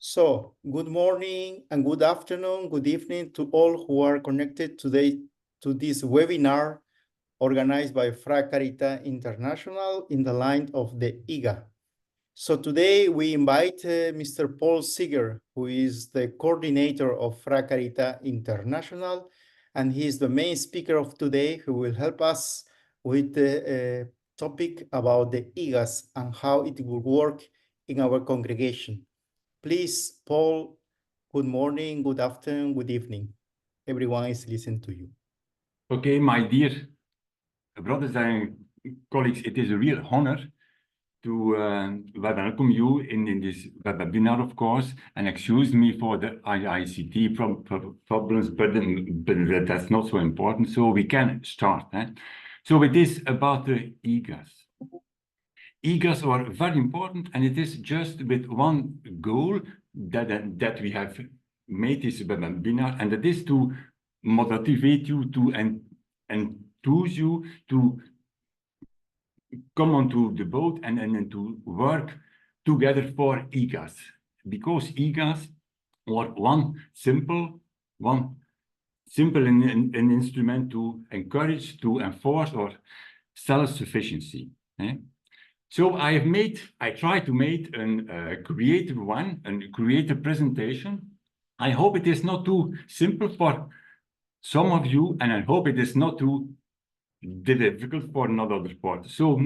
So, good morning and good afternoon, good evening to all who are connected today to this webinar organized by Fracarita International in the line of the IGA. So today we invite Mr. Paul Segers, who is the coordinator of Fracarita International, and he is the main speaker of today who will help us with the topic about the IGAs and how it will work in our congregation. Please, Paul, good morning, good afternoon, good evening. Everyone is listening to you. Okay, my dear brothers and colleagues, it is a real honor to welcome you in this webinar, of course, and excuse me for the ICT problems, but that's not so important, so we can start. So it is about the IGAs. IGAs are very important, and it is just with one goal that we have made this webinar, and that is to motivate you to enthuse you to come onto the boat and to work together for IGAs, because IGAs are one simple an instrument to encourage, to enforce our self-sufficiency. So I tried to make a creative presentation. I hope it is not too simple for some of you, and I hope it is not too difficult for another part. So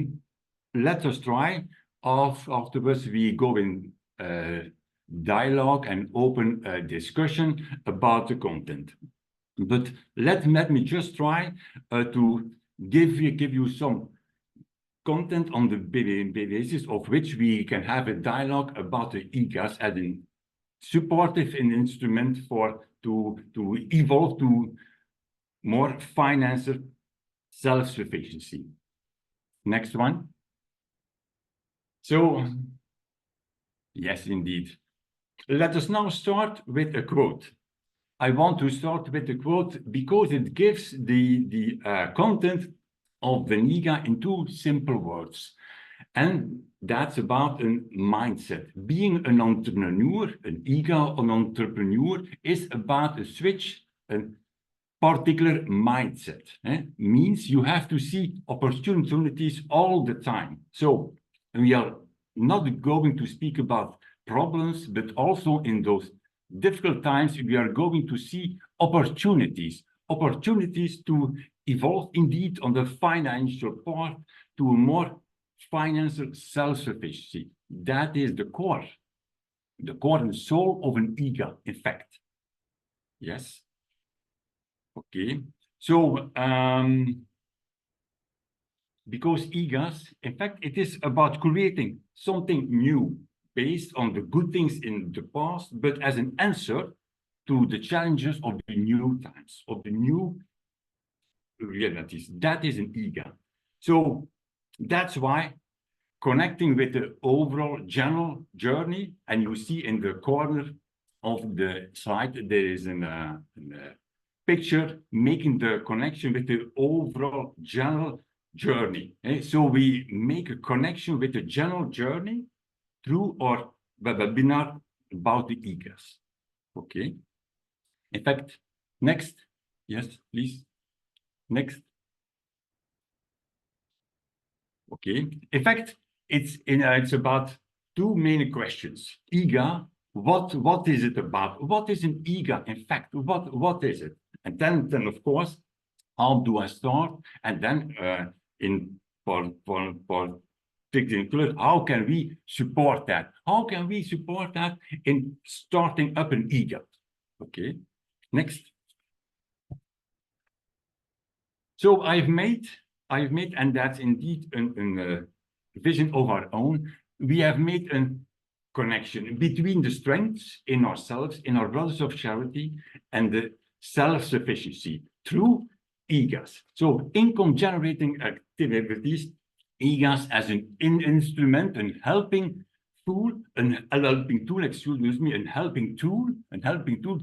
let us try. Afterwards, we go in dialogue and open discussion about the content. But let me just try to give you some content on the basis of which we can have a dialogue about the IGAs as a supportive instrument to evolve to more financial self-sufficiency. Next one. So, yes, indeed. Let us now start with a quote. I want to start with a quote because it gives the content of the IGA in two simple words. And that's about a mindset. Being an entrepreneur, an IGA, an entrepreneur, is about a switch, a particular mindset. Means you have to see opportunities all the time. So we are not going to speak about problems, but also in those difficult times, we are going to see opportunities to evolve indeed on the financial part to a more financial self-sufficiency. That is the core and soul of an IGA, in fact. Yes. Okay. So, because IGAs, in fact, it is about creating something new based on the good things in the past, but as an answer to the challenges of the new times, of the new realities. That is an IGA. So that's why connecting with the overall general journey, and you see in the corner of the slide, there is a picture making the connection with the overall general journey. So we make a connection with the general journey through our webinar about the IGAs. Okay. In fact, next. Yes, please. Next. Okay. In fact, it's about two main questions. IGA, what is it about? What is an IGA? In fact, what is it? And then of course, how do I start? And then how can we support that? How can we support that in starting up an IGA? Okay. Next. So I've made, and that's indeed a vision of our own. We have made a connection between the strengths in ourselves, in our brothers of charity, and the self-sufficiency through IGAs. So income-generating activities, IGAs as an instrument, a helping tool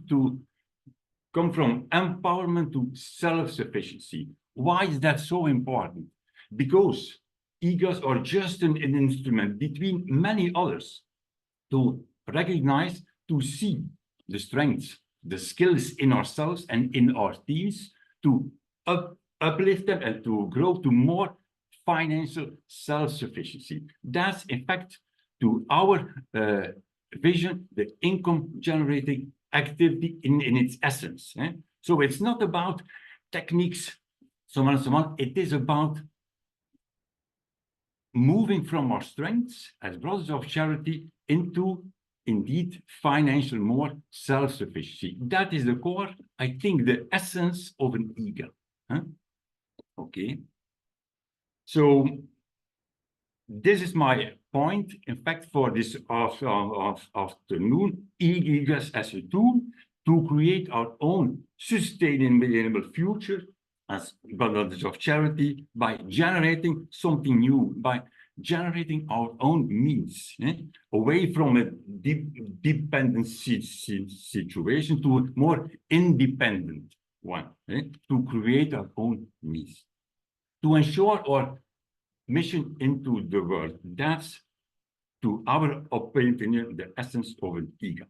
to come from empowerment to self-sufficiency. Why is that so important? Because IGAs are just an instrument between many others to recognize to see the strengths, the skills in ourselves and in our teams to uplift them and to grow to more financial self-sufficiency. That's in fact to our vision, the income generating activity in its essence. So it's not about techniques, so on and so on. It is about moving from our strengths as brothers of charity into indeed financial more self-sufficiency. That is the core, I think, the essence of an IGA. Okay. So this is my point, in fact, for this afternoon, IGAs as a tool to create our own sustainable future as brothers of charity by generating something new, by generating our own means, away from a dependency situation to a more independent one, to create our own means, to ensure our mission into the world. That's, to our opinion, the essence of an IGA.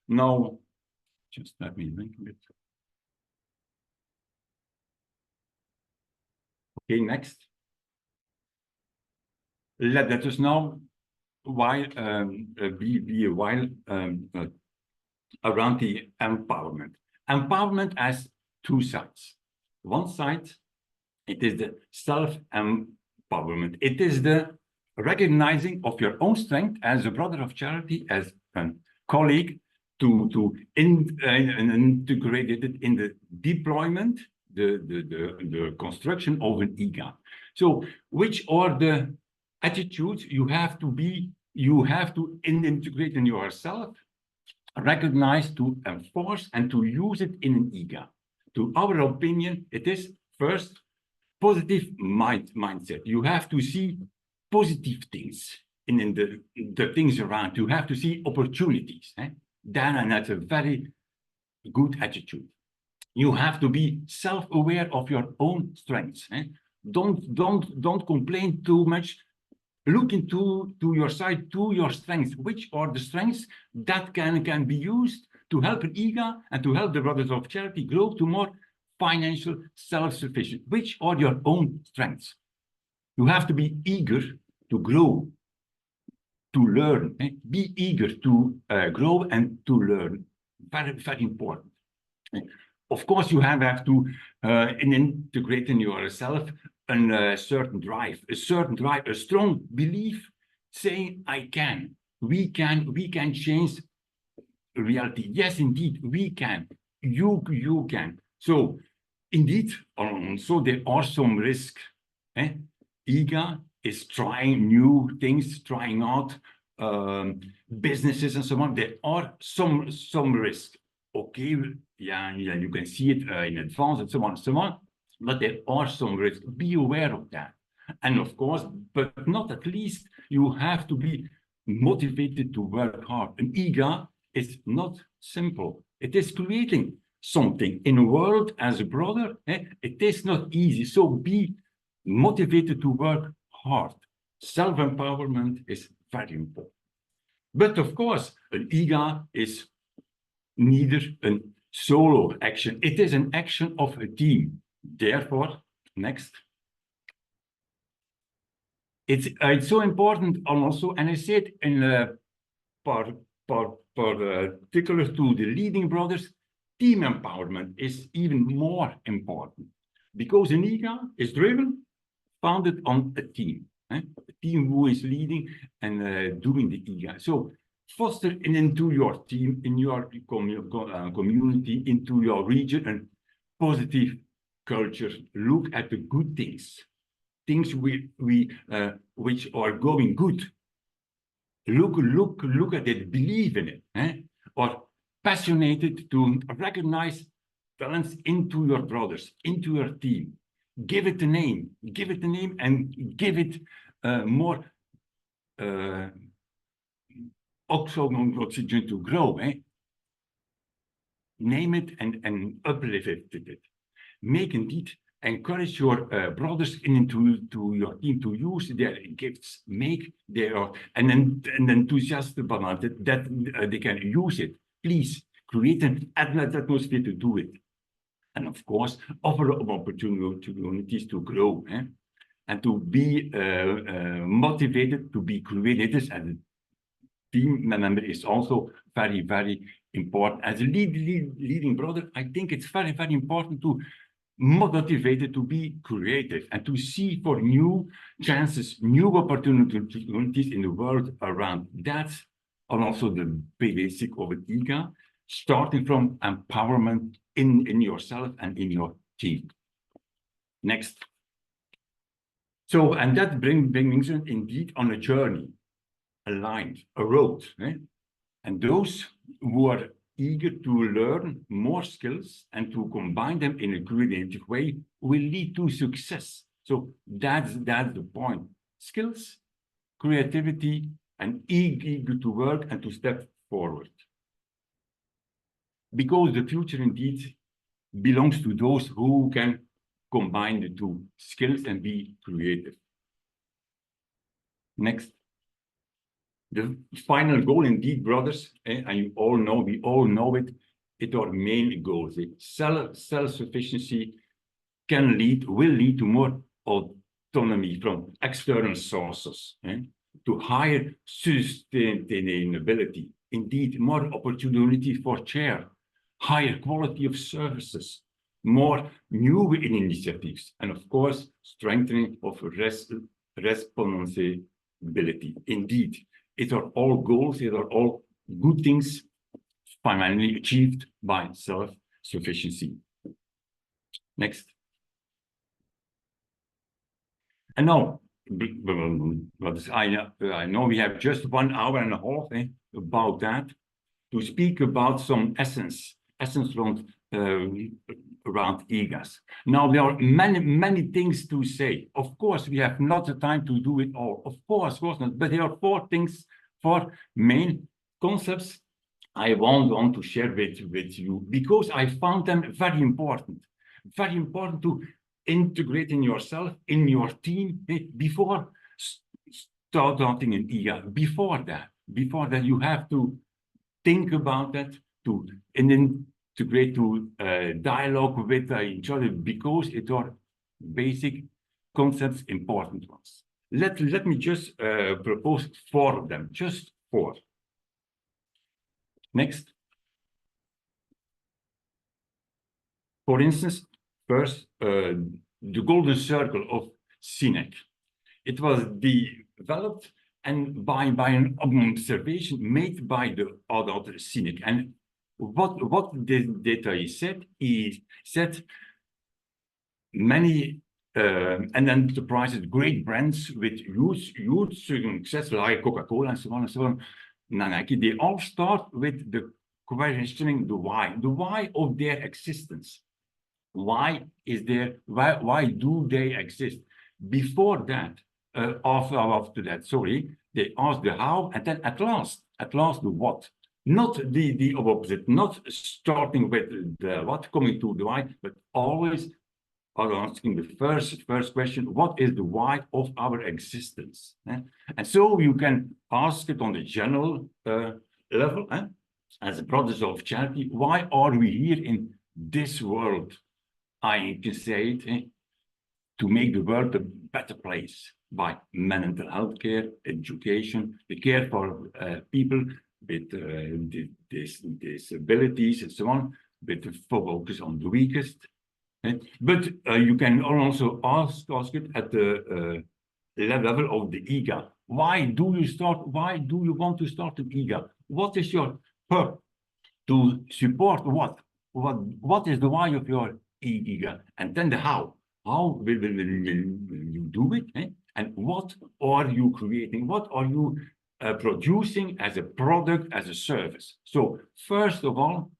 Now, just let me think a bit. Okay, next. Let us now be a while around the empowerment. Empowerment has two sides. One side, it is the self-empowerment. It is the recognizing of your own strength as a brother of charity, as a colleague, to integrate it in the deployment, the construction of an IGA. So, which are the attitudes you have to integrate in yourself, recognize, to enforce, and to use it in an IGA? To our opinion, it is first positive mindset. You have to see positive things in the things around. You have to see opportunities. And that's a very good attitude. You have to be self-aware of your own strengths. Don't complain too much. Look into your side, to your strengths. Which are the strengths that can be used to help an IGA and to help the brothers of charity grow to more financial self-sufficient? Which are your own strengths? You have to be eager to grow, to learn. Be eager to grow and to learn. Very, very important. Of course, you have to integrate in yourself a certain drive, a strong belief, saying, I can, we can change reality. Yes, indeed, we can, you can. So, indeed, also there are some risks. IGA is trying new things, trying out businesses and so on. There are some risks. Okay, yeah, you can see it in advance and so on, but there are some risks. Be aware of that. And of course, but not at least, you have to be motivated to work hard. An IGA is not simple. It is creating something in a world as a brother. It is not easy. So be motivated to work hard. Self-empowerment is very important. But of course, an IGA is neither a solo action. It is an action of a team. Therefore, next. It's so important also, and I said in particular to the leading brothers, team empowerment is even more important, because an IGA is founded on a team who is leading and doing the IGA. So foster into your team, in your community, into your region, and positive culture. Look at the good things which are going good. Look at it, believe in it, or passionate to recognize talents into your brothers, into your team. Give it a name, and give it more oxygen to grow. Name it and uplift it. Make indeed encourage your brothers into your team to use their gifts, make their and enthusiastic about it, that they can use it. Please create an atmosphere to do it. And of course, offer opportunities to grow and to be motivated to be creators as a team member is also very, very important. As a leading brother, I think it's very, very important to motivated to be creative and to see for new chances, new opportunities in the world around. That's also the basic of an IGA, starting from empowerment in yourself and in your team. Next. So, and that brings us indeed on a journey, a line, a road. And those who are eager to learn more skills and to combine them in a creative way will lead to success. So that's the point. Skills, creativity, and eager to work and to step forward. Because the future indeed belongs to those who can combine the two skills and be creative. Next. The final goal, indeed, brothers, and you all know, we all know it, it's our main goals. Self-sufficiency will lead to more autonomy from external sources, to higher sustainability. Indeed, more opportunity for share, higher quality of services, more new initiatives, and of course, strengthening of responsibility. Indeed. It are all goals, it are all good things finally achieved by self-sufficiency. Next. And now, I know we have just 1 hour and a half about that to speak about some essence around IGAs. Now, there are many things to say. Of course, we have not the time to do it all. Of course not. But there are 4 things, 4 main concepts I want to share with you because I found them very important to integrate in yourself, in your team, before starting an IGA. Before that, you have to think about that, integrate to dialogue with each other because it are basic concepts, important ones. Let me just propose 4 of them, just 4. Next. For instance, first, the golden circle of Sinek. It was developed and by an observation made by the author Sinek. And what this data is said, many and enterprises, great brands with huge success like Coca-Cola and so on, Nike, they all start with the questioning the why of their existence. Why do they exist? Before that, after that, sorry, they ask the how, and then at last the what. Not the opposite, not starting with the what, coming to the why, but always asking the first question, what is the why of our existence? And so you can ask it on the general level, as a brothers of charity, why are we here in this world? I can say it, to make the world a better place by mental health care, education, the care for people with disabilities and so on, with the focus on the weakest. But you can also ask it at the level of the IGA. Why do you want to start an IGA? What is your purpose? To support what? What is the why of your IGA? And then the how. How will you do it? And what are you creating? What are you producing as a product, as a service? So first of all,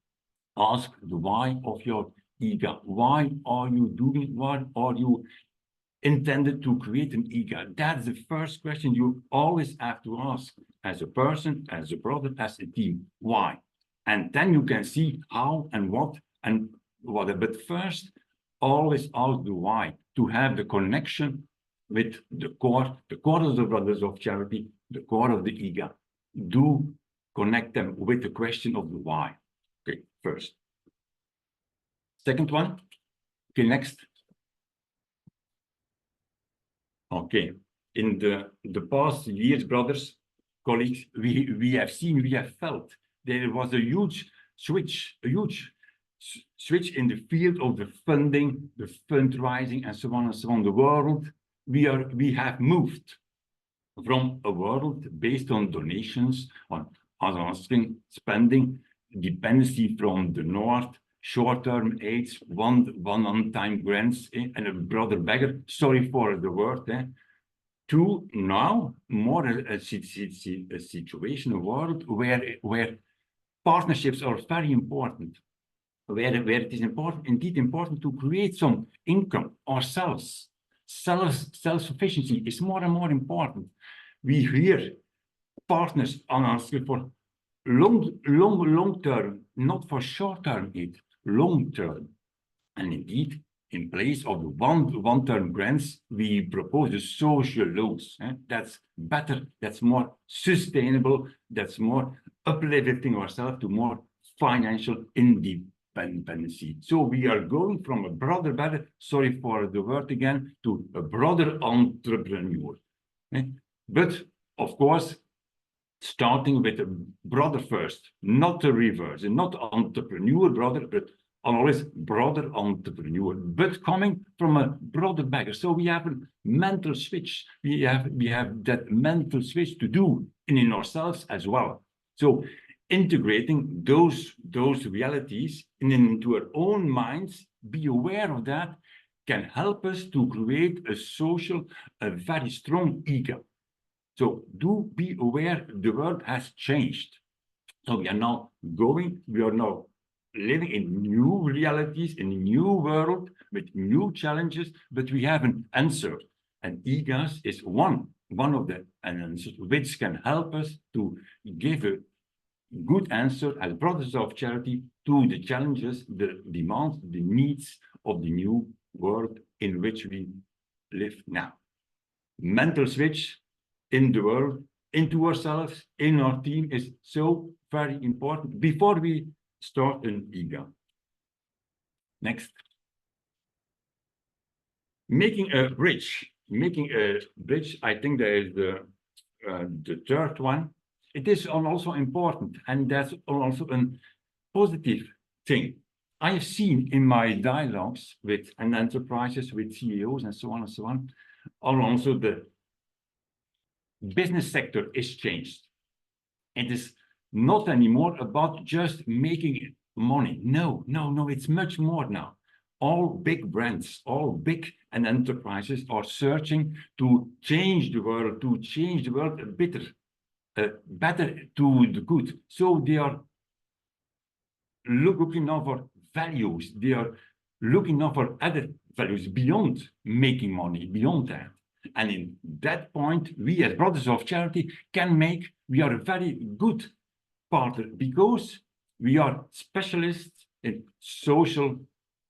ask the why of your IGA. Why are you doing it? Why are you intended to create an IGA? That's the first question you always have to ask as a person, as a product, as a team. Why? And then you can see how and what and what. But first, always ask the why, to have the connection with the core of the Brothers of Charity, the core of the IGA. Do connect them with the question of the why. Okay, first. Second one. Okay, next. Okay, in the past years, brothers, colleagues, we have seen, we have felt there was a huge switch in the field of the funding, the fundraising, and so on and so on. The world, we have moved from a world based on donations, on spending, dependency from the north, short-term aids, one-time grants, and a brother beggar, sorry for the word, to now more a situation, a world where partnerships are very important, where it is indeed important to create some income ourselves. Self-sufficiency is more and more important. We hear partners are asking for long term, not for short term aid, long term. And indeed, in place of the one-term grants, we propose the social loans. That's better, that's more sustainable, that's more uplifting ourselves to more financial independency. So we are going from a brother beggar, sorry for the word again, to a brother entrepreneur. But of course, starting with a brother first, not the reverse, and not entrepreneur brother, but always brother entrepreneur, but coming from a brother beggar. So we have a mental switch. We have that mental switch to do in ourselves as well. So integrating those realities into our own minds, be aware of that, can help us to create a very strong ego. So do be aware the world has changed. So we are now living in new realities, in a new world with new challenges, but we have an answer. And IGAs is one of the answers which can help us to give a good answer as brothers of charity to the challenges, the demands, the needs of the new world in which we live now. Mental switch in the world, into ourselves, in our team is so very important before we start an IGA. Next. Making a bridge, I think there is the third one. It is also important, and that's also a positive thing. I have seen in my dialogues with enterprises, with CEOs, and so on, also the business sector is changed. It is not anymore about just making money. No, it's much more now. All big brands, all big enterprises are searching to change the world, better to the good. So they are looking now for values. They are looking now for other values beyond making money, beyond that. And in that point, we as brothers of charity we are a very good partner because we are specialists in social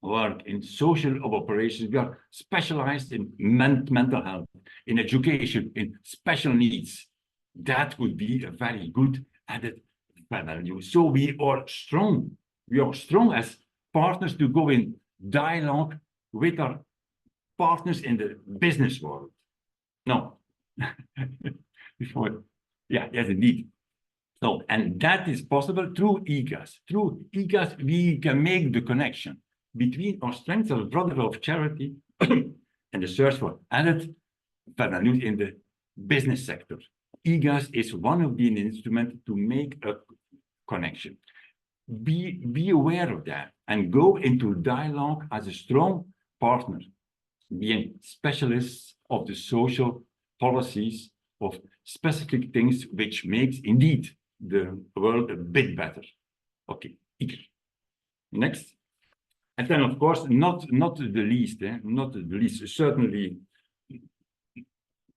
work, in social operations. We are specialized in mental health, in education, in special needs. That would be a very good added value. So we are strong. We are strong as partners to go in dialogue with our partners in the business world. No. Yes, indeed. So, and that is possible through IGAs. Through IGAs, we can make the connection between our strengths as brothers of charity and the search for added value in the business sector. IGAs is one of the instruments to make a connection. Be aware of that and go into dialogue as a strong partner, being specialists of the social policies of specific things which makes indeed the world a bit better. Okay, next. And then of course, not the least, certainly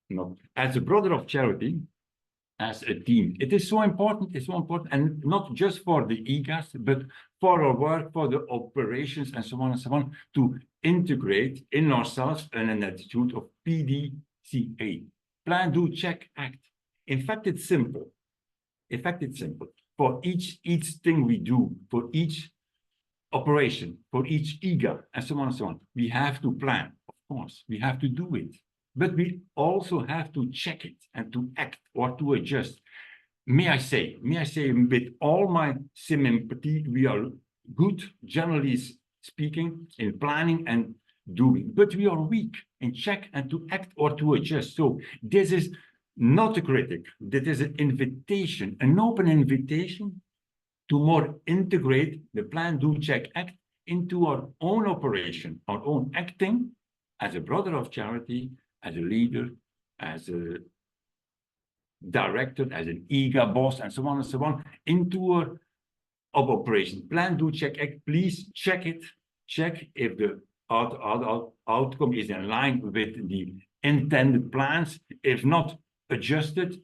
not. As a brother of charity, as a team. It is so important, it's so important, and not just for the IGAs, but for our work, for the operations, and so on, to integrate in ourselves an attitude of PDCA. Plan, do, check, act. In fact, it's simple. In fact, it's simple. For each thing we do, for each operation, for each IGA, and so on, we have to plan. Of course, we have to do it. But we also have to check it and to act or to adjust. May I say, with all my sympathy, we are good, generally speaking, in planning and doing, but we are weak in check and to act or to adjust. So this is not a critic, that is an invitation, an open invitation to more integrate the plan, do, check, act into our own operation, our own acting as a brother of charity, as a leader, as a director, as an IGA boss, and so on, into our operation. Plan, do, check, act. Please check it. Check if the outcome is in line with the intended plans. If not, adjust it,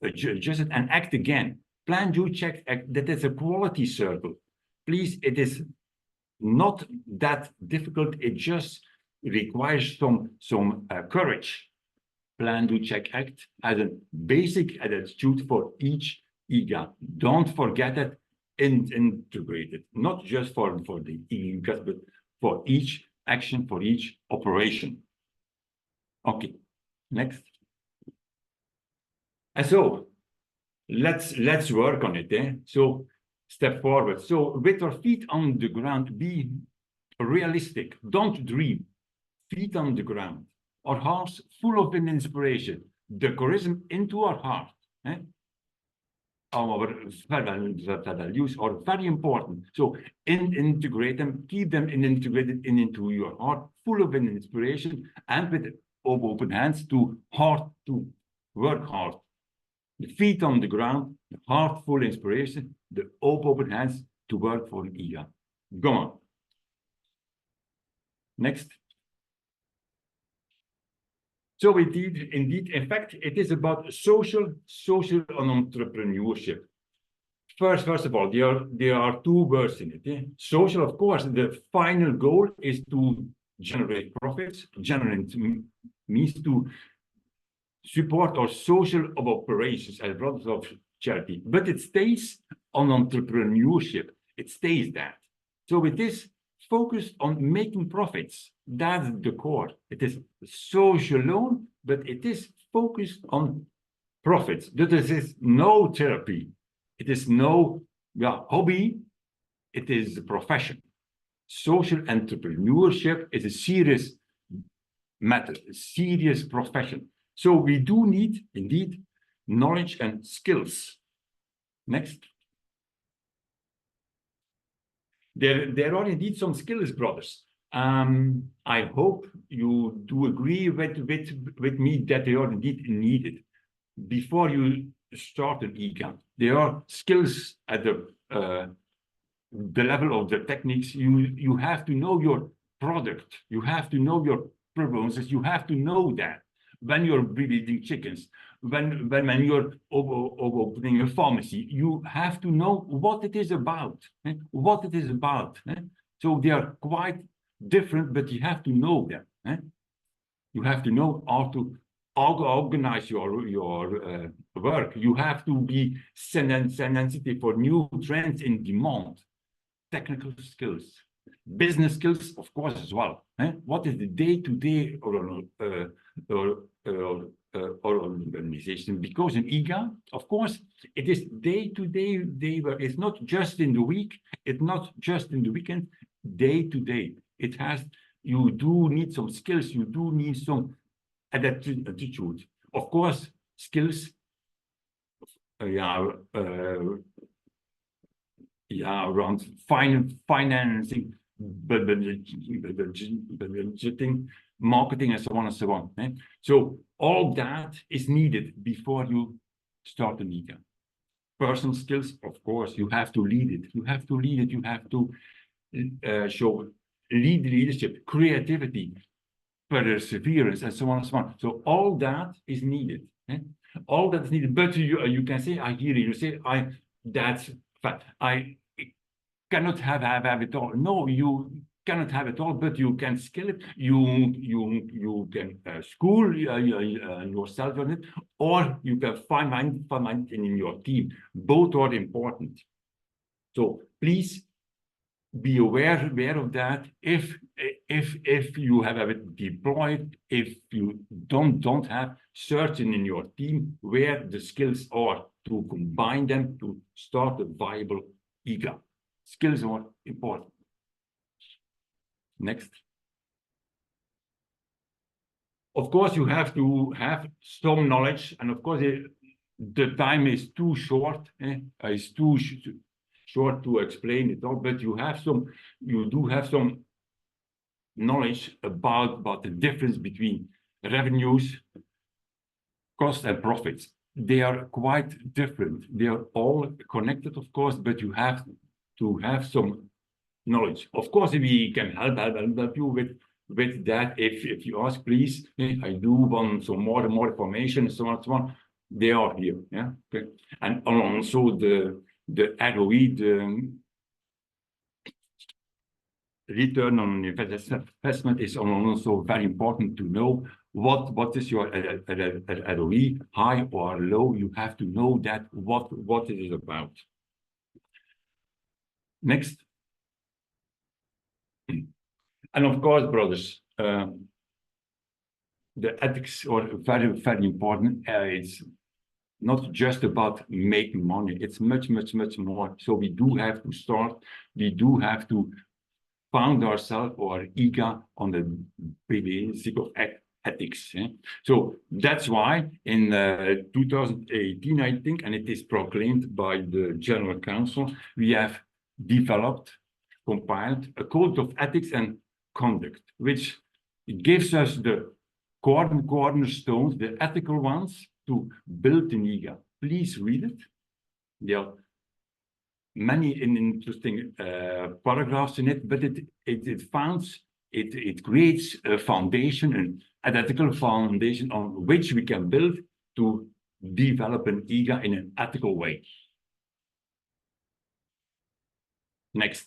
adjust it and act again. Plan, do, check, act. That is a quality circle. Please, it is not that difficult. It just requires some courage. Plan, do, check, act as a basic attitude for each IGA. Don't forget it, integrate it, not just for the IGAs, but for each action, for each operation. Okay, next. And so let's work on it. So step forward. So with our feet on the ground, be realistic. Don't dream. Feet on the ground. Our hearts full of inspiration. The charisma into our heart. Our values are very important. So integrate them, keep them integrated into your heart, full of inspiration, and with open hands to work hard. The feet on the ground, the heart full inspiration, the open hands to work for an IGA. Go on. Next. So indeed, in fact, it is about social and entrepreneurship. First of all, there are two words in it. Social, of course, the final goal is to generate profits. Generate means to support our social operations as brothers of charity, but it stays on entrepreneurship. It stays that. So it is focused on making profits. That's the core. It is social loan, but it is focused on profits. There is no therapy. It is no hobby. It is a profession. Social entrepreneurship is a serious matter, a serious profession. So we do need, indeed, knowledge and skills. Next. There are indeed some skills, brothers. I hope you do agree with me that they are indeed needed. Before you start an IGA, there are skills at the level of the techniques. You have to know your product. You have to know your proposals. You have to know that. When you're breeding chickens, when you're opening a pharmacy, you have to know what it is about. What it is about. So they are quite different, but you have to know them. You have to know how to organize your work. You have to be sensitive for new trends in demand. Technical skills, business skills, of course, as well. What is the day-to-day organization? Because in IGA, of course, it is day-to-day work. It's not just in the week. It's not just in the weekend. Day-to-day. It has. You do need some skills. You do need some attitude. Of course, skills. Around financing, budgeting, marketing, and so on. So all that is needed before you start a IGA. Personal skills, of course, you have to lead it. You have to lead it. You have to show leadership, creativity. perseverance, and so on and so on. So all that is needed. All that is needed. But you can say, I hear you say, that's fact. I cannot have it all. No, you cannot have it all, but you can skill it. You can school yourself on it, or you can find it in your team. Both are important. So please be aware of that. If you have it deployed, if you don't have, certain in your team where the skills are to combine them to start a viable IGA. Skills are important. Next. Of course, you have to have some knowledge, and of course, the time is too short. It's too short to explain it all, but you do have some knowledge about the difference between revenues, costs, and profits. They are quite different. They are all connected, of course, but you have to have some knowledge. Of course, we can help you with that. If you ask, please, I do want some more information, and so on and so on. They are here, yeah. Okay, and also the ROE, the return on investment, is also very important to know. What is your ROE, high or low? You have to know that what it is about. Next. And of course, brothers, the ethics are very, very important. It's not just about making money. It's much, much, much more. So we do have to start. We do have to found ourselves or IGA on the basic of ethics. So that's why in 2018, I think, and it is proclaimed by the General Council, we have compiled a code of ethics and conduct, which gives us the cornerstones, the ethical ones, to build an IGA. Please read it. There are many interesting paragraphs in it, but it creates a foundation, an ethical foundation on which we can build to develop an IGA in an ethical way. Next.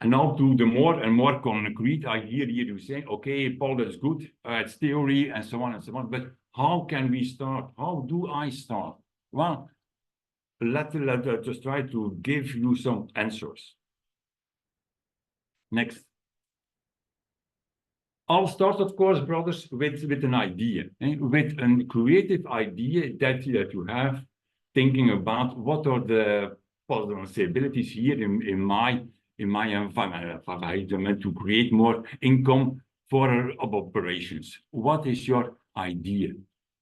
And now to the more and more concrete, I hear you saying, okay, Paul, that's good, it's theory and so on, but how can we start? How do I start? Well, let's just try to give you some answers. Next. I'll start, of course, brothers, with an idea, with a creative idea that you have, thinking about what are the possibilities here in my environment to create more income for our operations. What is your idea?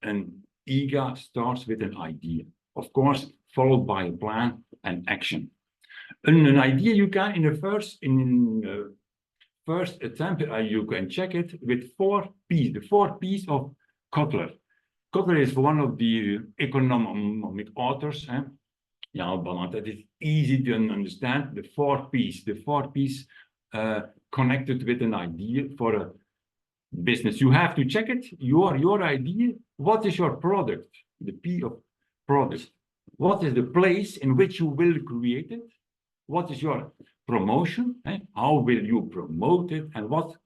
An IGA starts with an idea, of course, followed by a plan and action. An idea you can in the first attempt, you can check it with 4 P's, the 4 P's of Kotler. Kotler is one of the economic authors. Yeah, but that is easy to understand. The 4 P's connected with an idea for a business. You have to check it. Your idea. What is your product? The P of product. What is the place in which you will create it? What is your promotion? How will you promote it? And what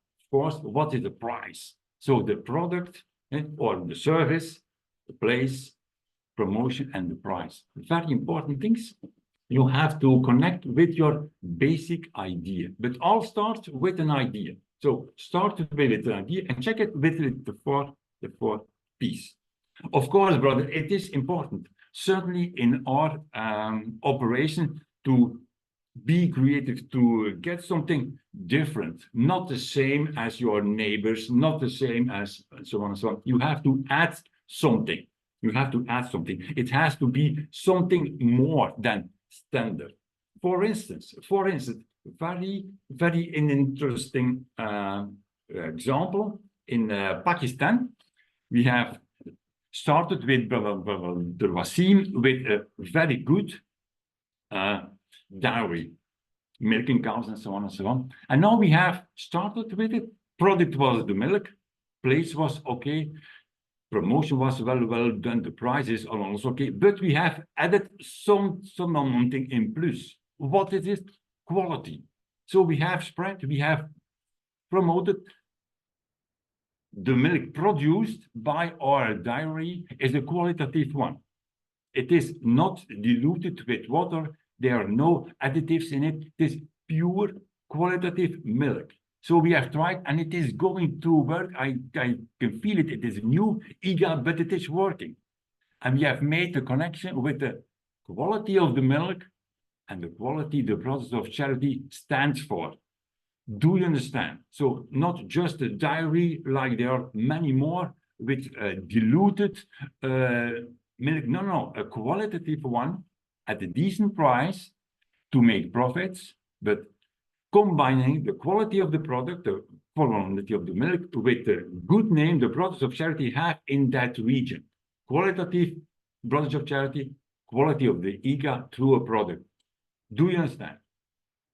is the price? So the product or the service, the place, promotion, and the price. Very important things. You have to connect with your basic idea, but all starts with an idea. So start with an idea and check it with the four P's. Of course, brother, it is important, certainly in our operation, to be creative, to get something different, not the same as your neighbors, not the same as so on and so on. You have to add something. You have to add something. It has to be something more than standard. For instance, very, very interesting example in Pakistan. We have started with the Wasim with a very good dairy, milking cows and so on and so on. And now we have started with it Product was the milk, place was okay, promotion was well done, the prices are also okay, but we have added something in plus. What is it? Quality. So we have spread, we have promoted the milk produced by our dairy is a qualitative one. It is not diluted with water. There are no additives in it. It is pure qualitative milk. So we have tried, and it is going to work. I can feel it. It is a new IGA, but it is working. And we have made the connection with the quality of the milk and the quality the Brothers of Charity stands for. Do you understand? So not just a dairy, like there are many more with diluted milk. No, a qualitative one at a decent price to make profits, but combining the quality of the product, the quality of the milk, with the good name the Brothers of Charity have in that region. Qualitative Brothers of Charity, quality of the IGA through a product. Do you understand?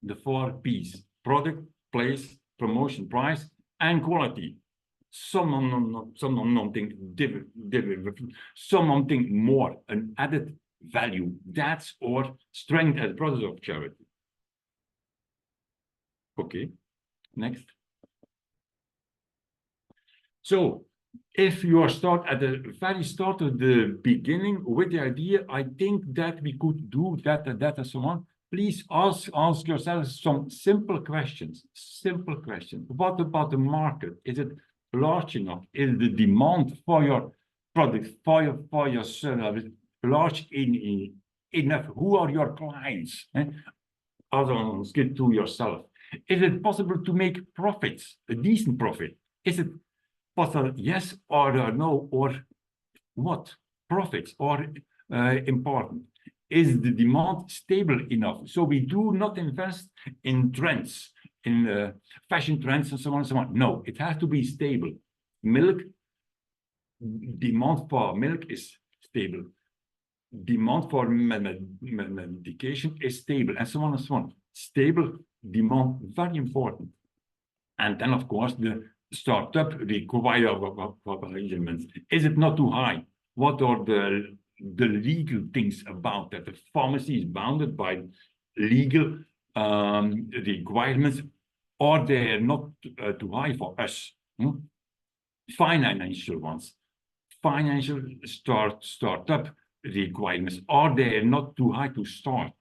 The 4 P's: product, place, promotion, price, and quality. Something different, something more, an added value. That's our strength as Brothers of Charity. Okay, next. So if you are start at the very start of the beginning with the idea, I think that we could do that and so on. Please ask yourselves some simple questions. Simple questions. What about the market? Is it large enough? Is the demand for your product, for your service large enough? Who are your clients? Ask it to yourself. Is it possible to make profits, a decent profit? Is it possible, yes or no, or what? Profits are important. Is the demand stable enough? So we do not invest in trends, in fashion trends and so on and so on. No, it has to be stable. Milk, demand for milk is stable. Demand for medication is stable, and so on and so on. Stable demand, very important. And then, of course, the startup require arrangements. Is it not too high? What are the legal things about that? The pharmacy is bounded by legal requirements, or they're not too high for us. Financial ones, financial startup requirements, are they not too high to start?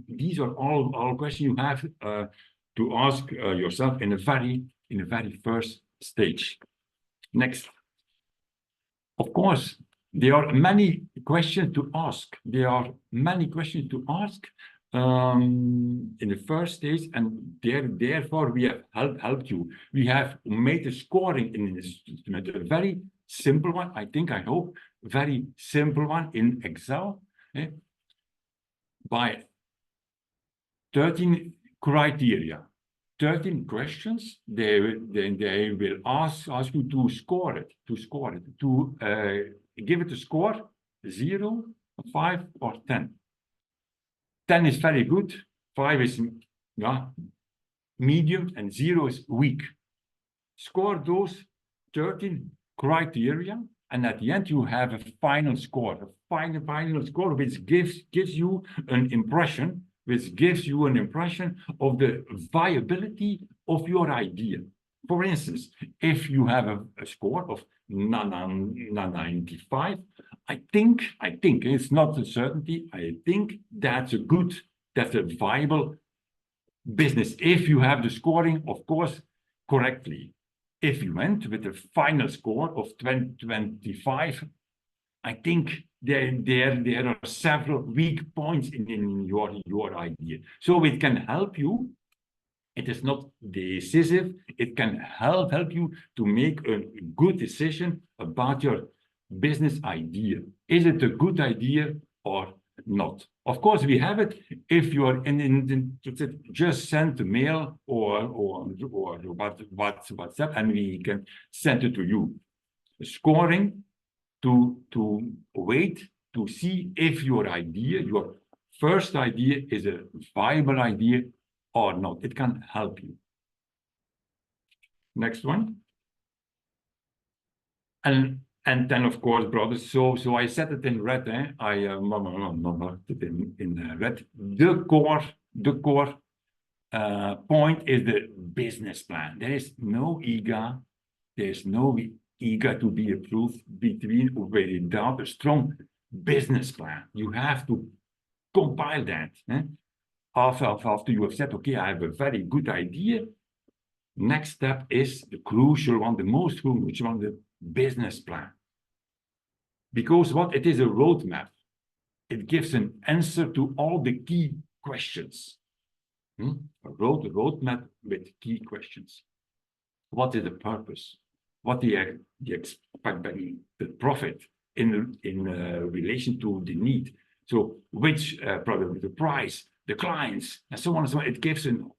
These are all questions you have to ask yourself in the very first stage. Next. Of course, there are many questions to ask. There are many questions to ask in the first stage, and therefore we have helped you. We have made a scoring in this instrument, a very simple one, I hope, very simple one in Excel, by 13 criteria, 13 questions. They will ask you to score it, to give it a score, 0, 5, or 10. 10 is very good, 5 is medium, and 0 is weak. Score those 13 criteria, and at the end you have a final score, which gives you an impression, of the viability of your idea. For instance, if you have a score of 95, I think it's not a certainty. I think that's a viable business. If you have the scoring, of course, correctly. If you went with a final score of 25, I think there are several weak points in your idea. So it can help you. It is not decisive. It can help you to make a good decision about your business idea. Is it a good idea or not? Of course, we have it. If you are just send a mail or WhatsApp, and we can send it to you. Scoring to wait to see if your first idea is a viable idea or not. It can help you. Next one. And then of course, brothers, so I set it in red, I marked it in red. The core point is the business plan. There is no IGA, there's no IGA to be approved without a strong business plan. You have to compile that. After you have said, okay, I have a very good idea, next step is the crucial one, the most crucial one, the business plan. Because what it is a roadmap, it gives an answer to all the key questions. A roadmap with key questions. What is the purpose? What do you expect by the profit in relation to the need? So which product, the price, the clients, and so on and so on. It gives an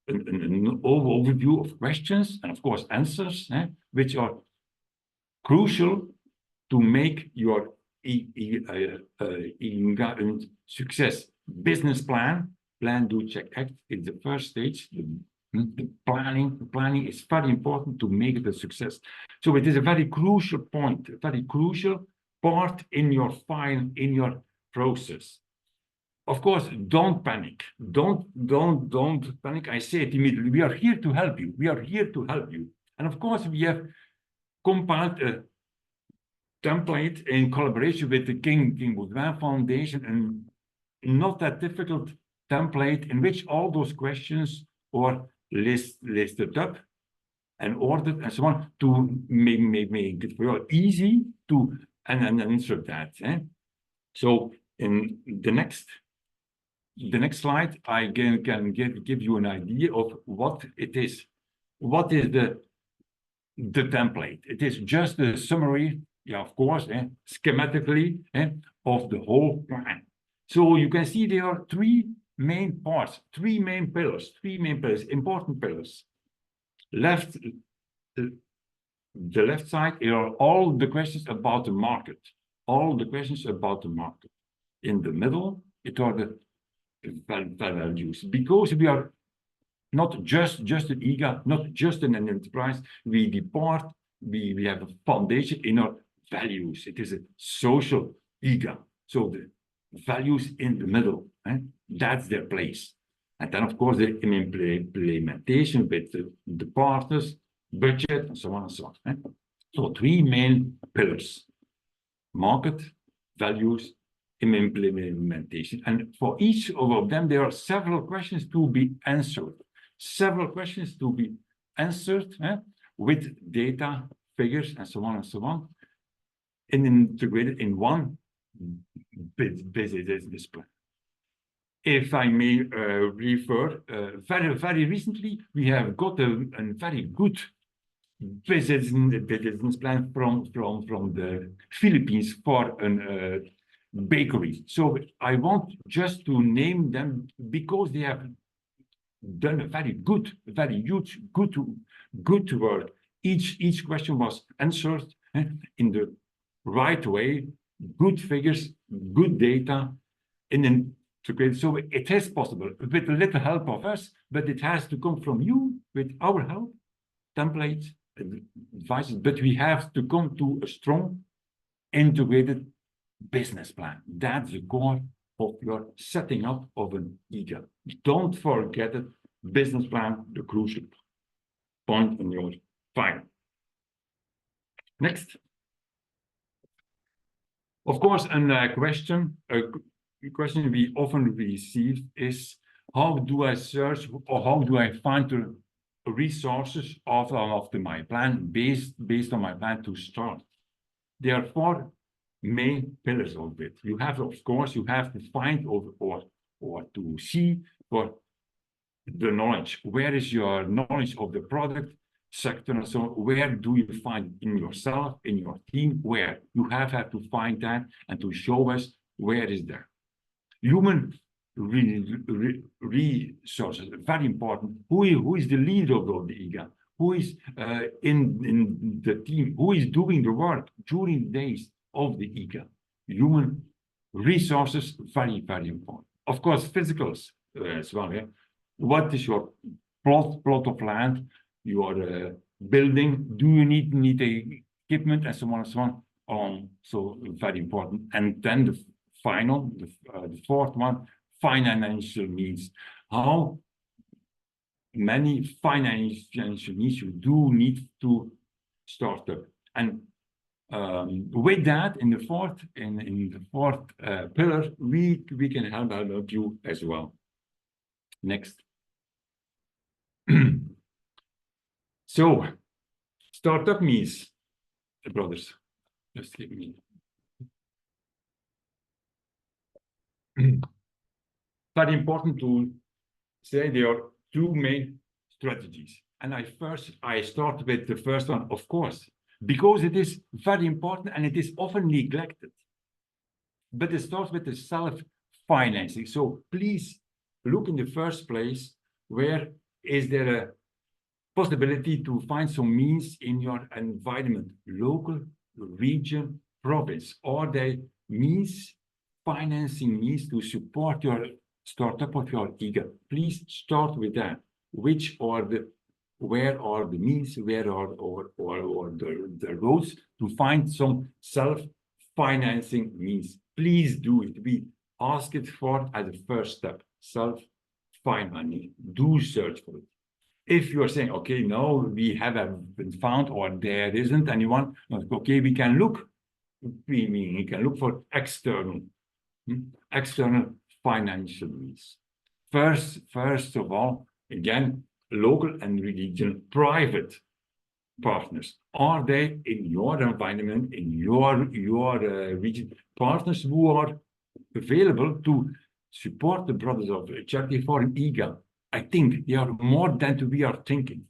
overview of questions and of course answers, which are crucial to make your IGA success. Business plan do, check, act is the first stage. The planning is very important to make it a success. So it is a very crucial point, a very crucial part in your file, in your process. Of course, don't panic. Don't panic. I say it immediately. We are here to help you. We are here to help you. And of course, we have compiled a template in collaboration with the King Baudouin Foundation, and not that difficult template in which all those questions are listed up and ordered and so on to make it very easy to and answer that. So in the next slide, I can give you an idea of what it is. What is the template? It is just a summary, yeah, of course, schematically, of the whole plan. So you can see there are three main parts, three main pillars, important pillars. The left side are all the questions about the market, In the middle, it are the values, because we are not just an IGA, not just an enterprise. We have a foundation in our values. It is a social IGA. So the values in the middle, that's their place. And then, of course, the implementation with the partners, budget, and so on and so on. So three main pillars: market, values, implementation. And for each of them, there are several questions to be answered. With data, figures, and so on, and integrated in one business plan. If I may refer, very recently, we have got a very good business plan from the Philippines for a bakery. So I want just to name them because they have done a very good, very huge, good work. Each question was answered in the right way, good figures, good data, and then so it is possible with a little help of us, but it has to come from you with our help, templates, advices, but we have to come to a strong, integrated business plan. That's the core of your setting up of an IGA. Don't forget it, business plan, the crucial point in your file. Next. Of course, a question we often receive is, how do I search or how do I find the resources of my plan based on my plan to start? There are four main pillars of it. You have, of course, you have to find or to see for the knowledge. Where is your knowledge of the product sector and so on? Where do you find in yourself, in your team? Where you have to find that and to show us where is there. Human resources, very important. Who is the leader of the IGA? Who is in the team? Who is doing the work during the days of the IGA? Human resources, very, very important. Of course, physicals as well. What is your plot of land? building. Do you need equipment and so on and so on? So very important. And then the fourth one, financial needs. How many financial needs you do need to start up? And with that, in the fourth pillar, we can help you as well. Next. So, startup means, brothers, just give me. Very important to say there are two main strategies. And I start with the first one, of course, because it is very important and it is often neglected. But it starts with the self-financing. So please look in the first place, where is there a possibility to find some means in your environment, local, region, province, or the means, financing means to support your startup of your IGA. Please start with that. Where are the means, where are the roads to find some self-financing means? Please do it. We ask it for as a first step, self-financing. Do search for it. If you are saying, okay, no, we haven't been found, or there isn't anyone, okay, we can look. We can look for external financial means. First of all, again, local and regional private partners. Are they in your environment, in your region, partners who are available to support the Brothers of Charity for an IGA? I think they are more than we are thinking.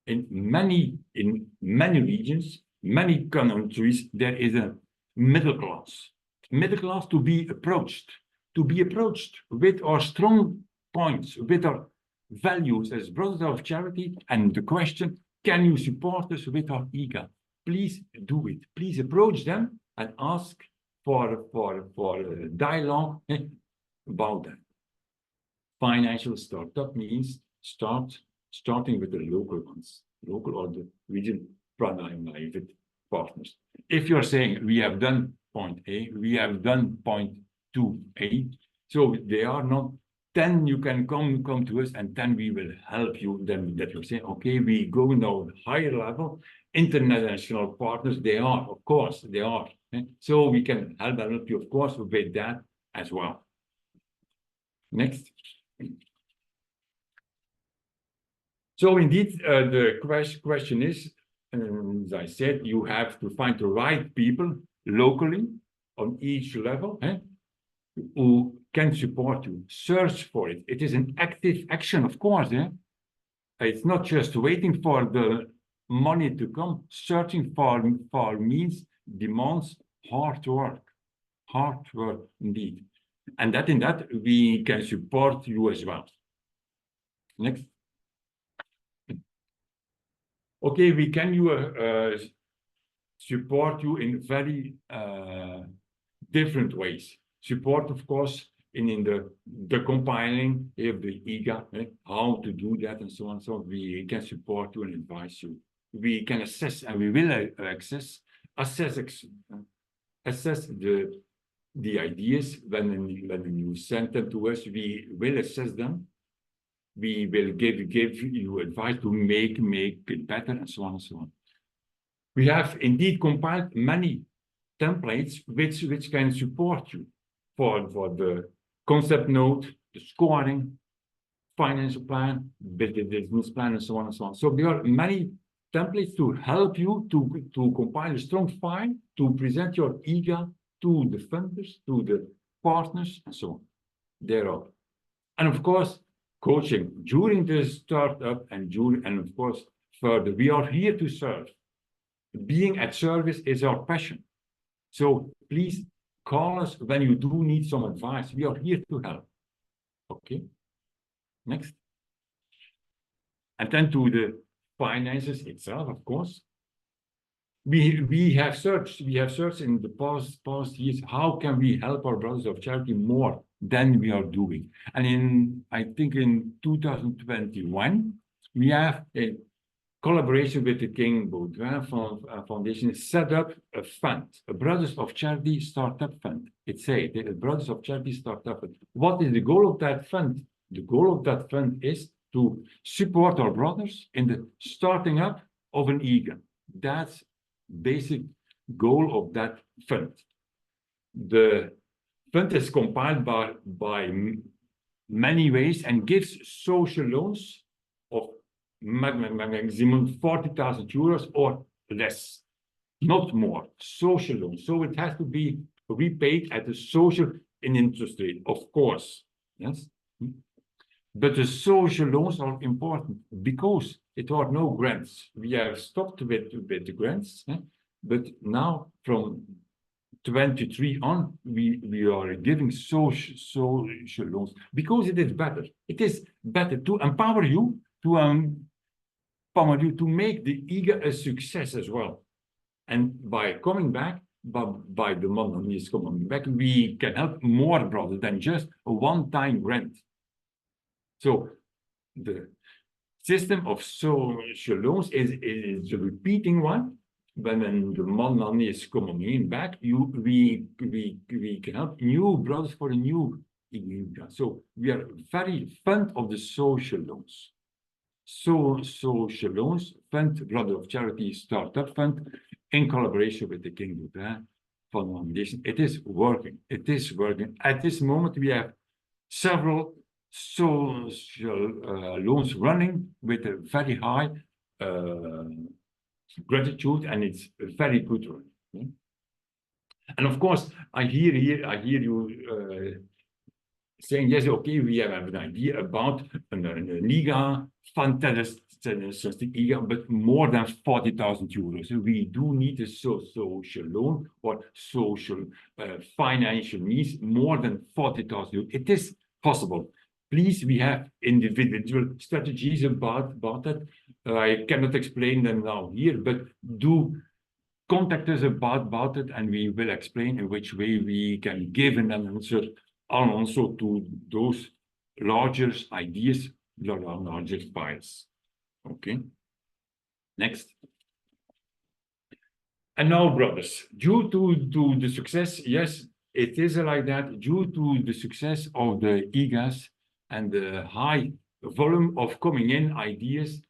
In many regions, many countries, there is a middle class to be approached with our strong points, with our values as Brothers of Charity, and the question, can you support us with our IGA? Please do it. Please approach them and ask for dialogue about that. Financial startup means starting with the local ones, local or the region private partners. If you're saying we have done point A, we have done point 2A, so they are not, then you can come to us, and then we will help you. Then that you say, okay, we go now higher level, international partners. They are, of course, they are. So we can help you, of course, with that as well. Next. So indeed, the question is, as I said, you have to find the right people locally on each level who can support you. Search for it. It is an active action, of course. It's not just waiting for the money to come. Searching for means demands hard work indeed. And in that we can support you as well. Next. Okay, we can support you in very different ways. Support, of course, in the compiling of the IGA, how to do that and so on. So we can support you and advise you. We can assess, and we will assess the ideas when you send them to us. We will assess them. We will give you advice to make it better, and so on and so on. We have indeed compiled many templates which can support you for the concept note, the scoring, financial plan, business plan, and so on and so on. So there are many templates to help you to compile a strong file, to present your IGA to the funders, to the partners, and so on. There are. And of course, coaching during the startup and of course further. We are here to serve. Being at service is our passion. So please call us when you do need some advice. We are here to help. Okay. Next. And then to the finances itself, of course. We have searched in the past years, how can we help our Brothers of Charity more than we are doing? And I think in 2021, we have collaboration with the King Baudouin Foundation, set up a fund, a Brothers of Charity Startup Fund. It's a Brothers of Charity Startup Fund. What is the goal of that fund? The goal of that fund is to support our brothers in the starting up of an IGA. That's basic goal of that fund. The fund is compiled by many ways and gives social loans of maximum 40,000 euros or less, not more. Social loans. So it has to be repaid at a social interest rate, of course. Yes. But the social loans are important because it are no grants. We have stopped with the grants, but now from 23 on, we are giving social loans because it is better. It is better to empower you to make the IGA a success as well. And by coming back, by the money is coming back, we can help more brothers than just a one-time grant. So the system of social loans is a repeating one. When the money is coming back, we can help new brothers for a new IGA. So we are very fond of the social loans. So social loans fund, Brother of Charity Startup Fund, in collaboration with the King Baudouin Foundation. It is working. It is working. At this moment, we have several social loans running with a very high gratitude, and it's very good running. And of course, I hear you saying, yes, okay, we have an idea about an IGA, fantastic IGA, but more than 40,000 euros. So we do need a social loan or social financial needs more than 40,000 euros. It is possible. Please, we have individual strategies about that. I cannot explain them now here, but do contact us about it, and we will explain in which way we can give an answer also to those larger ideas, larger files. Okay. Next. And now, brothers, due to the success, yes, it is like that. Due to the success of the IGAs and the high volume of coming in ideas,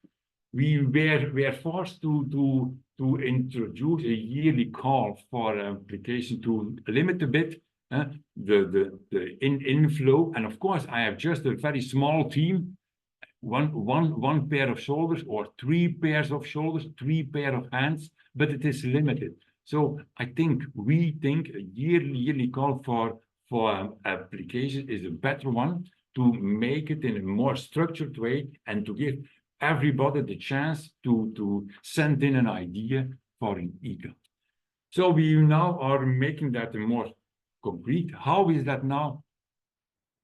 we were forced to introduce a yearly call for application to limit a bit the inflow. And of course, I have just a very small team, one pair of shoulders or 3 pairs of shoulders, 3 pair of hands, but it is limited. So we think a yearly call for application is a better one, to make it in a more structured way and to give everybody the chance to send in an idea for an IGA. So we now are making that more concrete. How is that now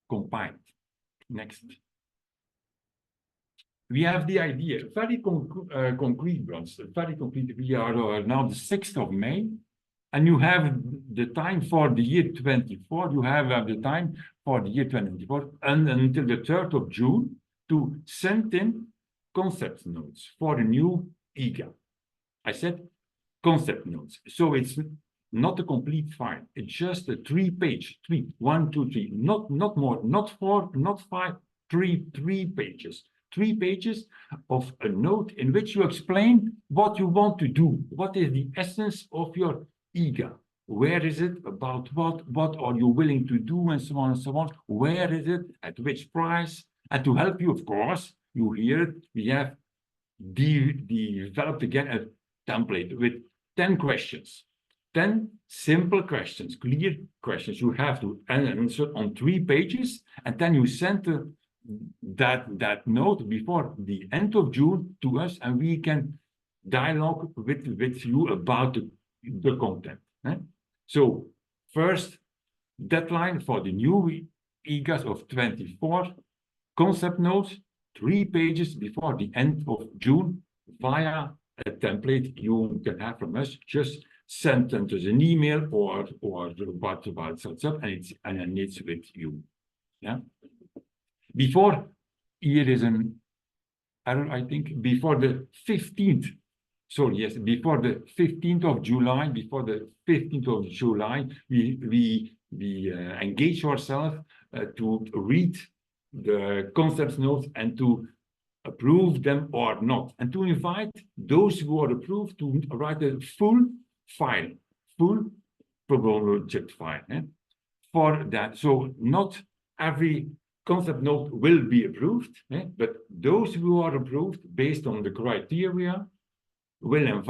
combined? Next. We have the idea, very concrete, brothers, very concrete. We are now the 6th of May, and you have the time for the year 24. You have the time for the year 24 and until the 3rd of June to send in concept notes for a new IGA. I said concept notes. So it's not a complete file. It's just a 3-page, 1, 2, 3, not more, not 4, not 5, 3 pages. 3 pages of a note in which you explain what you want to do. What is the essence of your IGA? Where is it? About what are you willing to do? And so on and so on. Where is it? At which price? And to help you, of course, you hear it, we have developed again a template with 10 questions. 10 simple questions, clear questions you have to answer on 3 pages, and then you send that note before the end of June to us, and we can dialogue with you about the content. So first deadline for the new IGAs of 24, concept notes, 3 pages before the end of June via a template you can have from us. Just send them to an email or WhatsApp, and it's with you. Yeah. Before, here is an error, I think, before the 15th. Sorry, yes, before the 15th of July, we engage ourselves to read the concept notes and to approve them or not, and to invite those who are approved to write a full project file for that. So not every concept note will be approved, but those who are approved based on the criteria will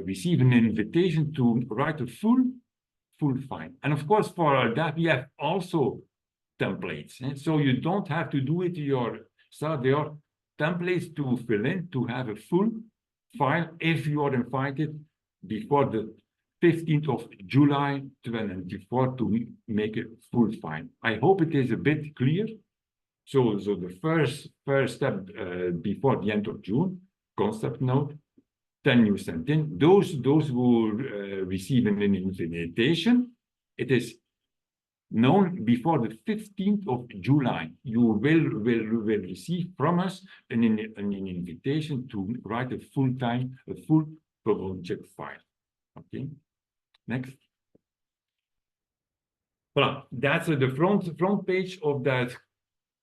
receive an invitation to write a full file. And of course, for that, we have also templates. So you don't have to do it yourself. There are templates to fill in to have a full file if you are invited before the 15th of July 2024 to make a full file. I hope it is a bit clear. So the first step before the end of June, concept note, then you send in. Those who receive an invitation, it is known before the 15th of July. You will receive from us an invitation to write a full project file. Okay, next. Voilà, that's the front page of that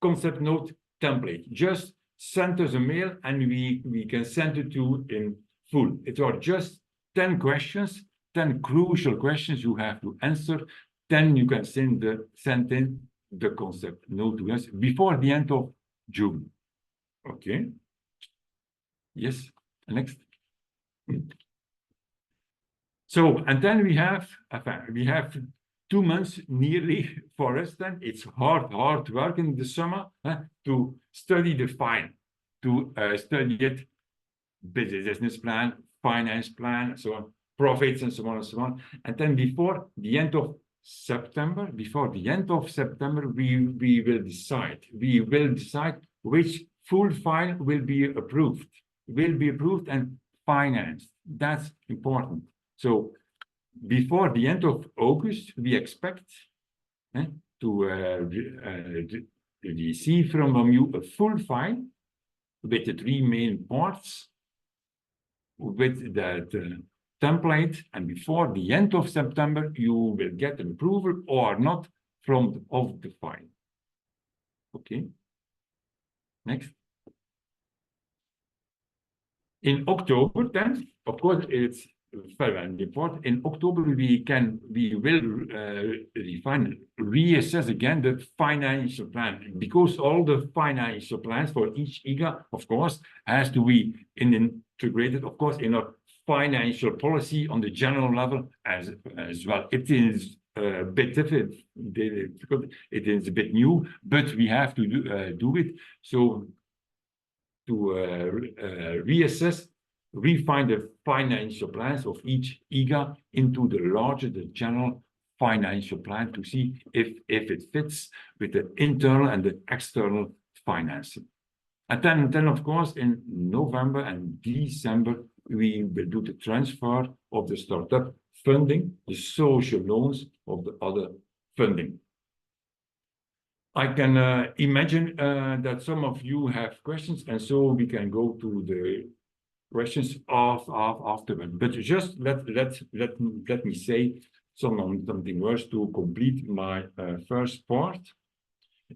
concept note template. Just send us a mail and we can send it to you in full. It are just 10 questions, 10 crucial questions you have to answer. Then you can send in the concept note to us before the end of June. Okay. Yes. Next. So, and then we have 2 months nearly for us. Then it's hard work in the summer to study the file, to study it, business plan, finance plan, so on, profits, and so on and so on. And then before the end of September, we will decide. We will decide which full file will be approved and financed. That's important. So before the end of August, we expect to receive from you a full file with the 3 main parts, with that template, and before the end of September, you will get an approval or not of the file. Okay. Next. In October, then, of course, it's very important. In October, we will reassess again the financial plan, because all the financial plans for each IGA, of course, has to be integrated, of course, in our financial policy on the general level as well. It is a bit difficult. It is a bit new, but we have to do it. So to reassess, refine the financial plans of each IGA into the general financial plan to see if it fits with the internal and the external financing. And then of course, in November and December, we will do the transfer of the startup funding, the social loans of the other funding. I can imagine that some of you have questions, and so we can go to the questions afterward. But just let me say something worse to complete my first part.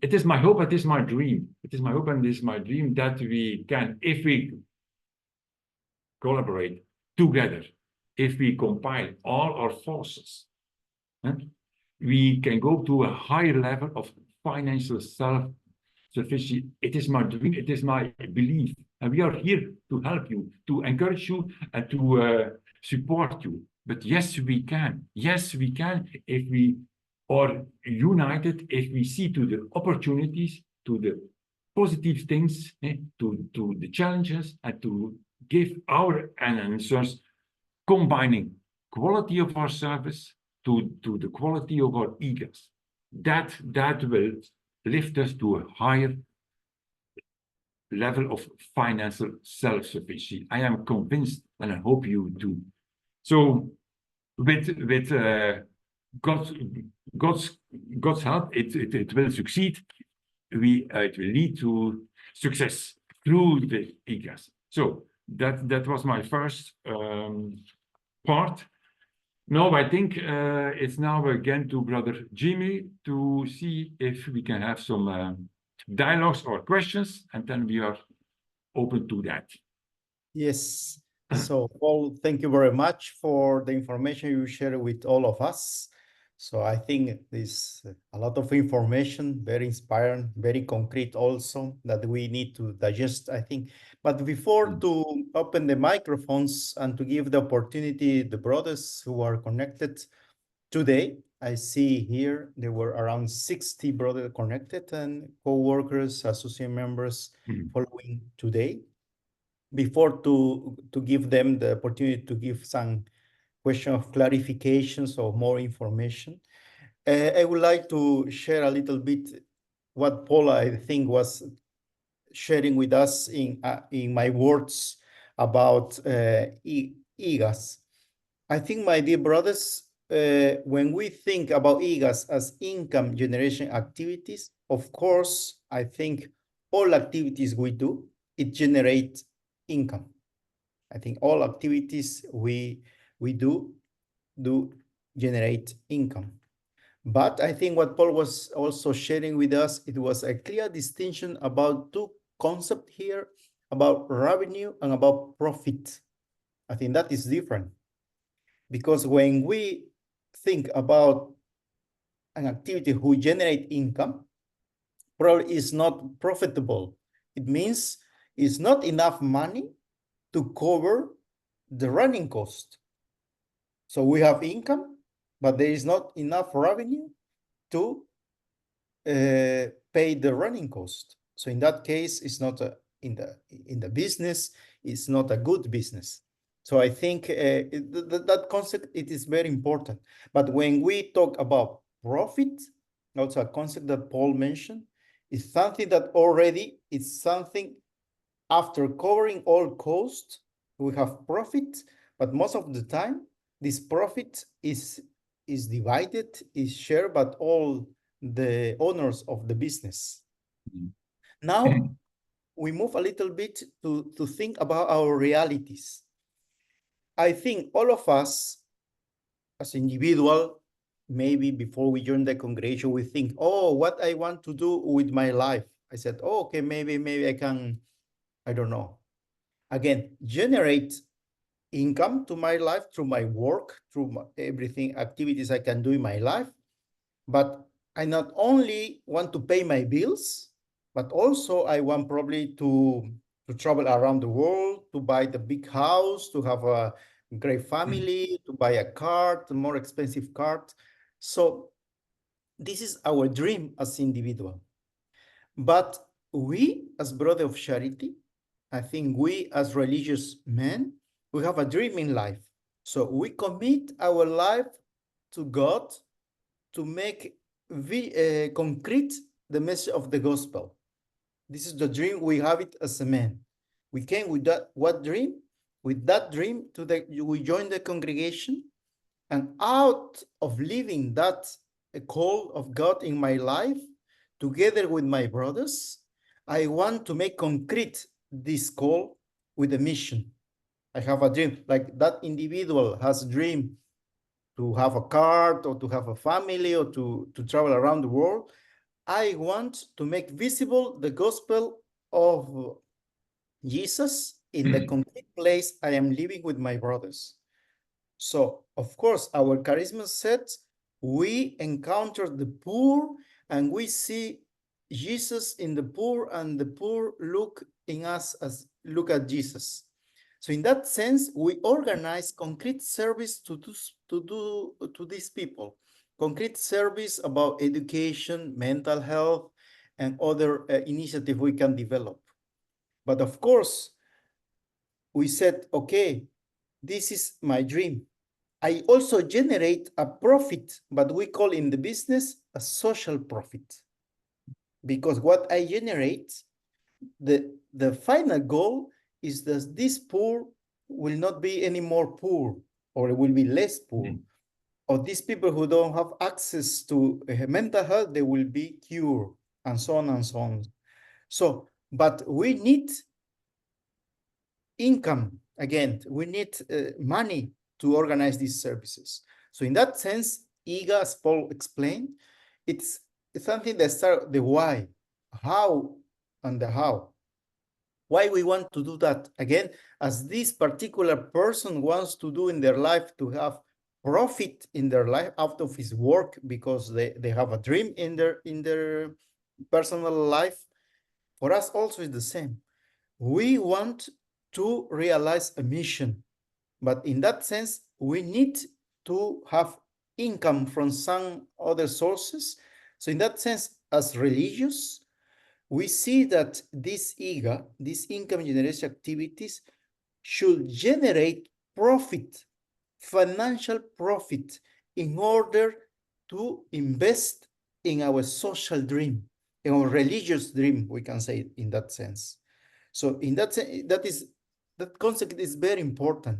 It is my hope, it is my dream. It is my hope and it is my dream that we can, if we collaborate together, if we compile all our forces, we can go to a higher level of financial self-sufficiency. It is my dream, it is my belief. And we are here to help you, to encourage you, and to support you. But yes, we can. Yes, we can if we are united, if we see to the opportunities, to the positive things, to the challenges, and to give our answers, combining quality of our service to the quality of our IGAs. That will lift us to a higher level of financial self-sufficiency. I am convinced, and I hope you do. So with God's help, it will succeed. It will lead to success. through the IGAs. So that was my first part. Now I think it's now again to Brother Jimmy to see if we can have some dialogues or questions, and then we are open to that. Yes. So, Paul, thank you very much for the information you shared with all of us. So I think there's a lot of information, very inspiring, very concrete also, that we need to digest, I think. But before to open the microphones and to give the opportunity the brothers who are connected today, I see here there were around 60 brothers connected and co-workers, associate members following today. Before to give them the opportunity to give some question of clarifications or more information, I would like to share a little bit what Paula, I think, was sharing with us in my words about IGAs. I think, my dear brothers, when we think about IGAs as income generation activities, of course, I think all activities we do, it generates income. I think all activities we do generate income. But I think what Paul was also sharing with us, it was a clear distinction about two concepts here, about revenue and about profit. I think that is different. Because when we think about an activity who generate income, probably is not profitable. It means it's not enough money to cover the running cost. So we have income, but there is not enough revenue to pay the running cost. So in that case, it's not in the business, it's not a good business. So I think that concept, it is very important. But when we talk about profit, also a concept that Paul mentioned, is something that already is something after covering all costs, we have profit, but most of the time, this profit is divided, is shared by all the owners of the business. Now, we move a little bit to think about our realities. I think all of us, as individual, maybe before we join the congregation, we think, oh, what I want to do with my life. I said, oh, okay, maybe I can, I don't know. Again, generate income to my life through my work, through everything, activities I can do in my life. But I not only want to pay my bills, but also I want probably to travel around the world, to buy the big house, to have a great family, to buy a car, a more expensive car. So this is our dream as individual. But we, as brother of charity, I think we as religious men, we have a dream in life. So we commit our life to God to make concrete the message of the gospel. This is the dream we have it as a man. We came with that, what dream? With that dream, we joined the congregation, and out of living that call of God in my life, together with my brothers, I want to make concrete this call with a mission. I have a dream, like that individual has a dream to have a car or to have a family or to travel around the world. I want to make visible the gospel of Jesus in the concrete place I am living with my brothers. So, of course, our charisma set, we encounter the poor and we see Jesus in the poor, and the poor look in us as look at Jesus. So in that sense, we organize concrete service to these people, concrete service about education, mental health, and other initiatives we can develop. But of course, we said, okay, this is my dream. I also generate a profit, but we call in the business a social profit. Because what I generate, the final goal is that this poor will not be any more poor, or it will be less poor. Or these people who don't have access to mental health, they will be cured, and so on and so on. So, but we need income. Again, we need money to organize these services. So in that sense, IGA, as Paul explained, it's something that starts the why, how, and the how. Why we want to do that? Again, as this particular person wants to do in their life, to have profit in their life out of his work, because they have a dream in their personal life. For us also is the same. We want to realize a mission, but in that sense, we need to have income from some other sources. So in that sense, as religious, we see that this IGA, these income generation activities, should generate profit, financial profit, in order to invest in our social dream, in our religious dream, we can say in that sense. So in that sense, that concept is very important.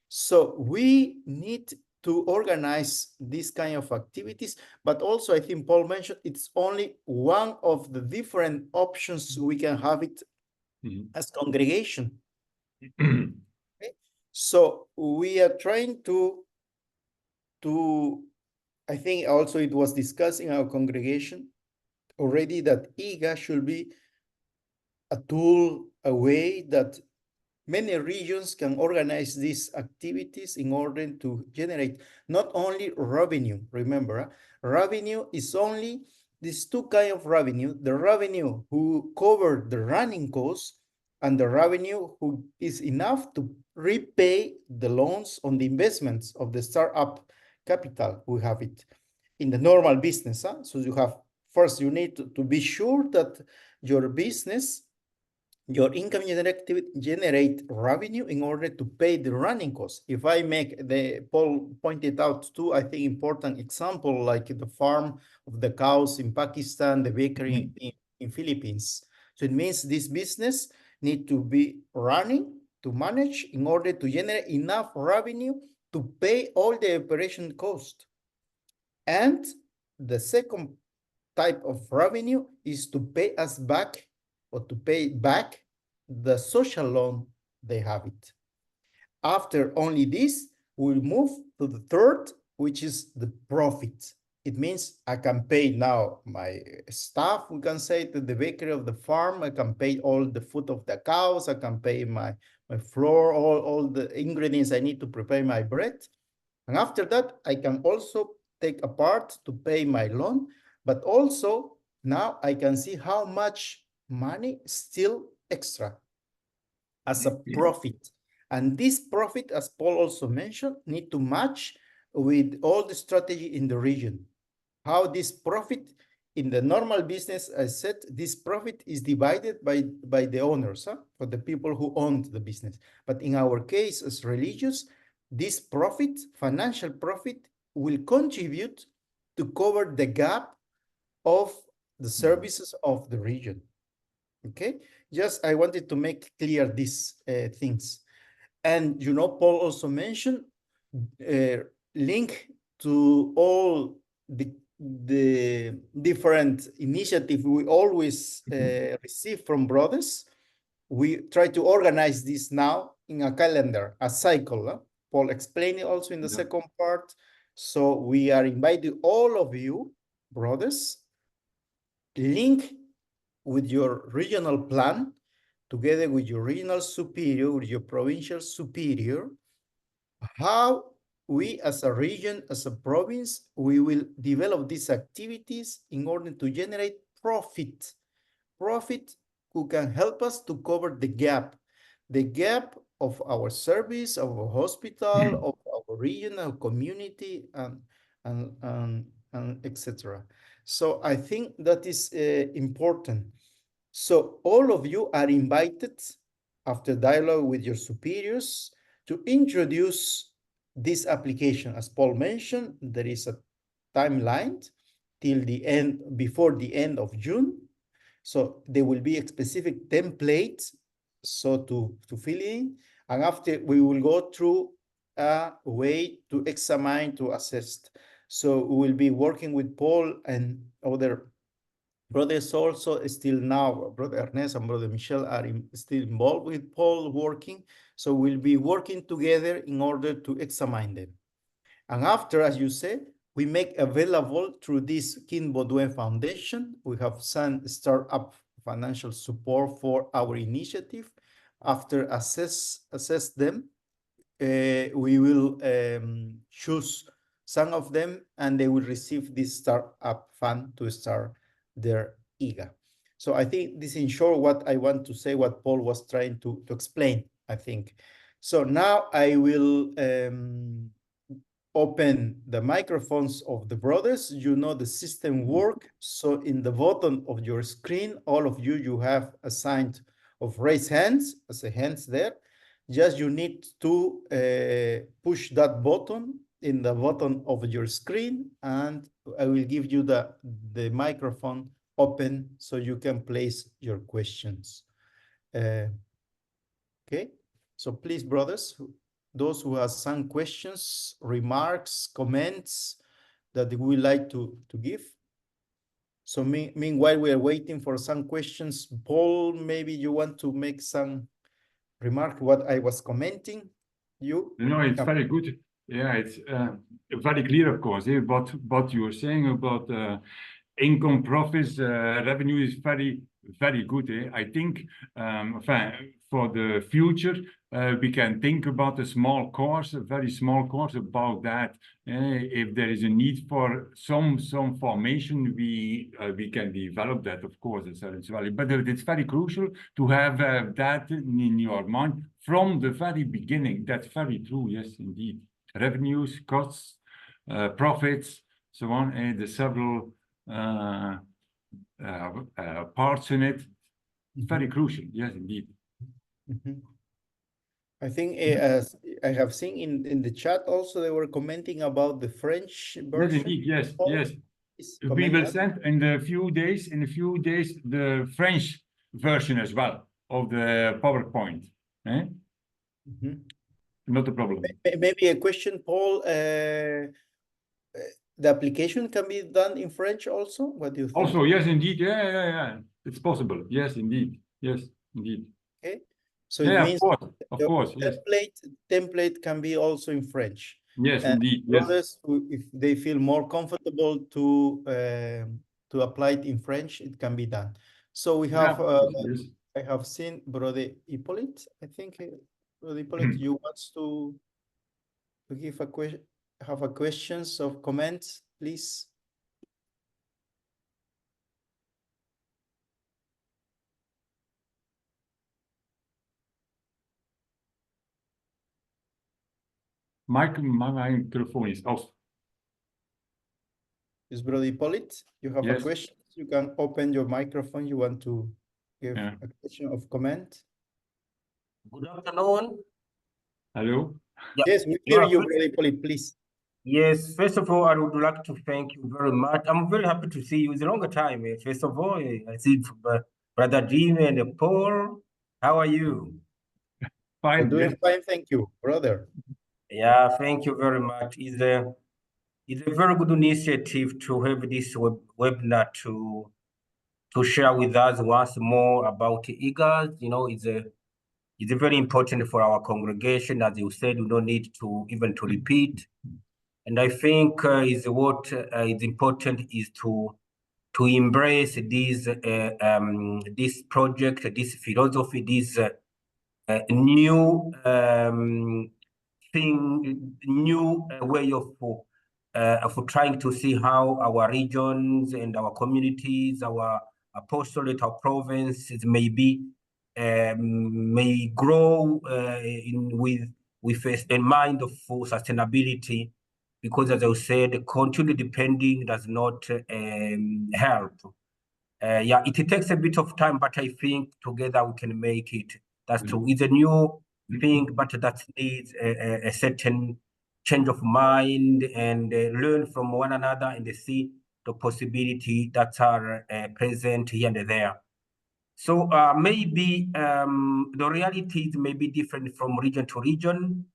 So we need to organize this kind of activities, but also I think Paul mentioned it's only one of the different options we can have it as congregation. Okay? So we are trying to, I think also it was discussed in our congregation already, that IGA should be a tool, a way that many regions can organize these activities in order to generate not only revenue. Remember, revenue is only these two kinds of revenue: the revenue who cover the running costs, and the revenue who is enough to repay the loans on the investments of the startup capital. We have it in the normal business. So you have, first you need to be sure that your business, your income generate revenue in order to pay the running costs. If I make Paul pointed out two, I think, important example, like the farm of the cows in Pakistan, the bakery in Philippines. So it means this business need to be running, to manage, in order to generate enough revenue to pay all the operation cost. And the second type of revenue is to pay us back, or to pay back the social loan they have it. After only this, we'll move to the third, which is the profit. It means I can pay now my staff, we can say, to the bakery of the farm. I can pay all the food of the cows. I can pay my flour, all the ingredients I need to prepare my bread. And after that, I can also take a part to pay my loan, but also now I can see how much money still extra as a profit. And this profit, as Paul also mentioned, need to match with all the strategy in the region. How this profit in the normal business, I said, this profit is divided by the owners, for the people who own the business. But in our case, as religious, this profit, financial profit, will contribute to cover the gap of the services of the region. Okay, just I wanted to make clear these things. And Paul also mentioned link to all the different initiatives we always receive from brothers. We try to organize this now in a calendar, a cycle. Paul explained it also in the second part. So we are inviting all of you, brothers, link with your regional plan, together with your regional superior, with your provincial superior, how we as a region, as a province, we will develop these activities in order to generate profit. Profit who can help us to cover the gap of our service, of our hospital, of our region, our community, and etc. So I think that is important. So all of you are invited, after dialogue with your superiors, to introduce this application. As Paul mentioned, there is a timeline till the end, before the end of June. So there will be a specific template so to fill in, and after we will go through a way to examine, to assess. So we will be working with Paul and other Brothers also still now, Brother Ernest and Brother Michel are still involved with Paul working. So we'll be working together in order to examine them. And after, as you said, we make available through this King Baudouin Foundation. We have some startup financial support for our initiative. After assess them, we will choose some of them and they will receive this startup fund to start their IGA. So I think this in short what I want to say, what Paul was trying to explain, I think. So now I will open the microphones of the brothers. You know the system work. So in the bottom of your screen, all of you, you have a sign of raise hands, as a hands there. Just you need to push that button in the bottom of your screen and I will give you the microphone open so you can place your questions. Okay, so please, brothers, those who have some questions, remarks, comments that they would like to give. So meanwhile, we are waiting for some questions. Paul, maybe you want to make some remark what I was commenting. You? No, it's very good. Yeah, it's very clear, of course. What you were saying about income, profits, revenue is very good. I think for the future, we can think about a small course, a very small course about that. If there is a need for some formation, we can develop that, of course, as well. But it's very crucial to have that in your mind from the very beginning. That's very true. Yes, indeed. Revenues, costs, profits, so on, and the several parts in it. Very crucial. Yes, indeed. Mm-hmm. I think as I have seen in the chat also, they were commenting about the French version. Yes, indeed. Yes, yes. We will send in a few days, the French version as well of the PowerPoint. Eh? Mm-hmm. Not a problem. Maybe a question, Paul. The application can be done in French also? What do you think? Also, yes, indeed. Yeah. It's possible. Yes, indeed. Yes, indeed. Okay. So it means of course, yes. Template can be also in French. Yes, indeed. Brothers, if they feel more comfortable to apply it in French, it can be done. So we have, yes. I have seen Brother Hippolyte. I think Brother Hippolyte, you want to give a question, have a questions or comments, please. My microphone is off. Yes, Brother Hippolyte, you have a question. You can open your microphone. You want to give a question of comment. Good afternoon. Hello. Yeah. Yes, we hear you, Brother Hippolyte, please. Yes, first of all, I would like to thank you very much. I'm very happy to see you. It's a longer time. First of all, I see Brother Jimmy and Paul. How are you? Fine. We're doing fine, thank you, brother. Yeah, thank you very much. It's a very good initiative to have this webinar to share with us once more about IGAs. You know, it's very important for our congregation. As you said, we don't need to even to repeat. And I think is what is important is to embrace this project, this philosophy, this new thing, new way of trying to see how our regions and our communities, our apostolate, our provinces may grow with a mind of sustainability. Because as I said, continually depending does not help. It takes a bit of time, but I think together we can make it. That's true. It's a new thing, but that needs a certain change of mind and learn from one another and see the possibility that are present here and there. So maybe the realities may be different from region to region.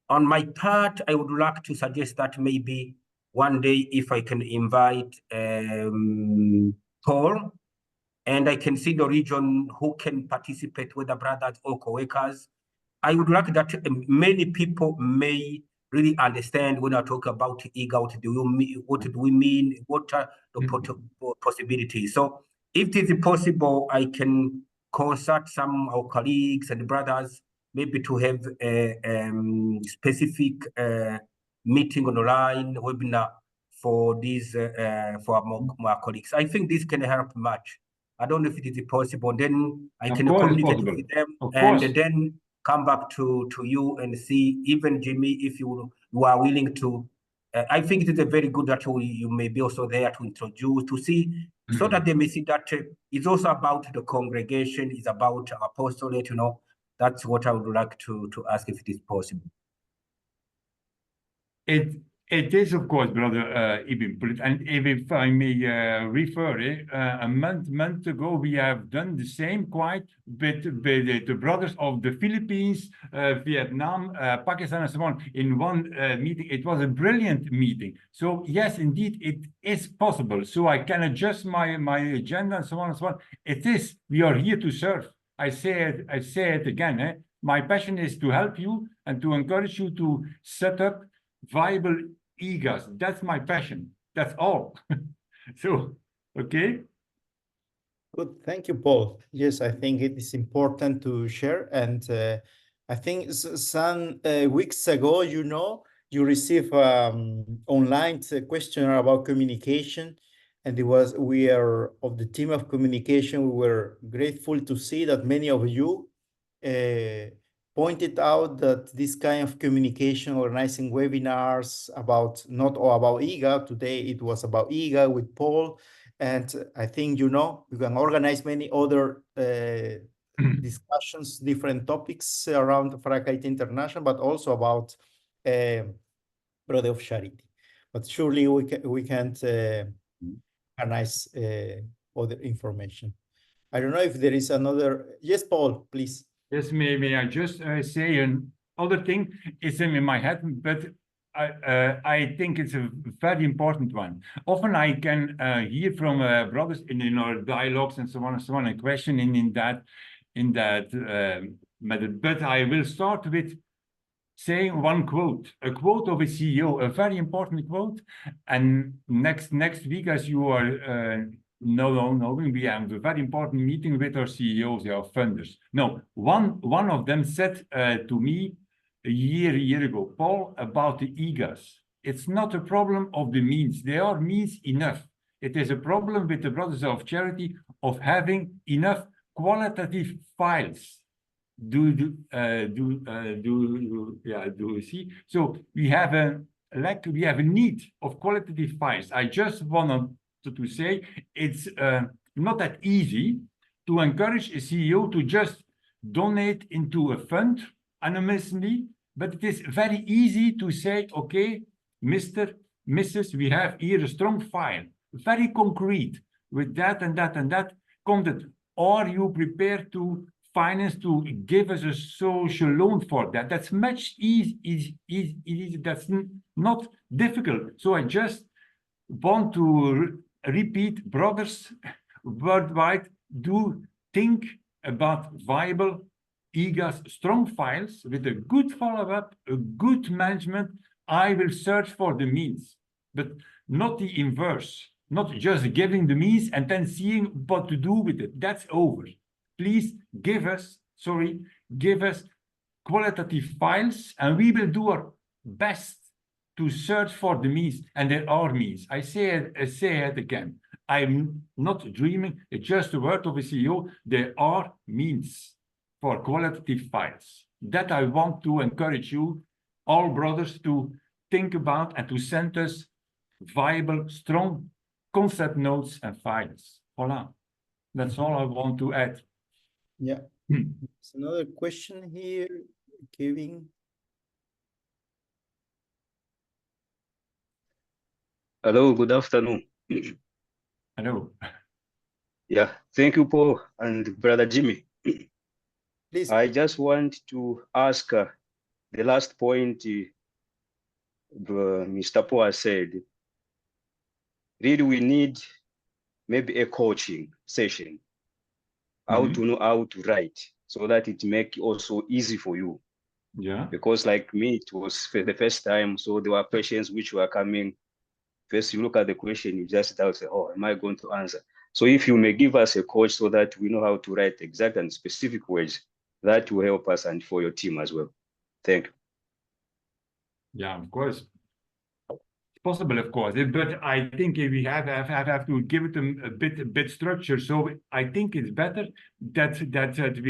On my part, I would like to suggest that maybe one day if I can invite Paul and I can see the region who can participate, whether brothers or co-workers. I would like that many people may really understand when I talk about IGA, what do we mean, what are the possibilities. So if it is possible, I can consult some of our colleagues and brothers, maybe to have a specific meeting online, webinar for these, for my colleagues. I think this can help much. I don't know if it is possible. Then I can communicate with them, and then come back to you and see, even Jimmy, if you are willing to. I think it is a very good that you may be also there to introduce, to see, so that they may see that it's also about the congregation, it's about apostolate, you know. That's what I would like to ask, if it is possible. It is, of course, Brother Ibn, and if I may refer, a month ago, we have done the same quite with the brothers of the Philippines, Vietnam, Pakistan, and so on, in one meeting. It was a brilliant meeting. So yes, indeed, it is possible. So I can adjust my agenda and so on and so on. It is. We are here to serve. I say it again. My passion is to help you and to encourage you to set up viable IGAs. That's my passion. That's all. So, okay. Good. Thank you, Paul. Yes, I think it is important to share. And I think some weeks ago, you received online questionnaire about communication. And we are of the team of communication. We were grateful to see that many of you pointed out that this kind of communication, organizing webinars not all about IGA. Today it was about IGA with Paul. And I think, you can organize many other discussions, different topics around Fracarita International, but also about Brother of Charity. But surely we can't organize other information. I don't know if there is another. Yes, Paul, please. Yes, may I just say another thing? It's in my head, but I think it's a very important one. Often I can hear from brothers in our dialogues and so on, a question in that method. But I will start with saying one quote, a quote of a CEO, a very important quote. And next week, as you are knowing, we have a very important meeting with our CEOs, our funders. No, one of them said to me a year ago, Paul, about the IGAs. It's not a problem of the means. They are means enough. It is a problem with the Brothers of Charity of having enough qualitative files. Do you see? So we have a need of qualitative files. I just wanted to say it's not that easy to encourage a CEO to just donate into a fund anonymously, but it is very easy to say, okay, Mr., Mrs., we have here a strong file, very concrete, with that and that and that content. Are you prepared to finance, to give us a social loan for that? That's much easy. That's not difficult. So I just want to repeat, brothers worldwide, do think about viable IGAs, strong files with a good follow-up, a good management. I will search for the means, but not the inverse, not just giving the means and then seeing what to do with it. That's over. Please give us qualitative files, and we will do our best to search for the means, and there are means. I say it again. I'm not dreaming. It's just a word of a CEO. There are means for qualitative files. That I want to encourage you, all brothers, to think about and to send us viable, strong concept notes and files. Voila. That's all I want to add. Yeah. There's another question here, Kevin. Hello, good afternoon. Hello. Yeah, thank you, Paul and Brother Jimmy. Please. I just want to ask the last point Mr. Paul said. Really, we need maybe a coaching session how to know how to write, so that it make also easy for you. Yeah. Because like me, it was for the first time, so there were questions which were coming. First, you look at the question, you just doubt, say, oh, am I going to answer? So if you may give us a coach so that we know how to write exact and specific words, that will help us and for your team as well. Thank you. Yeah, of course. Possible, of course, but I think if we have to give it a bit structure. So I think it's better that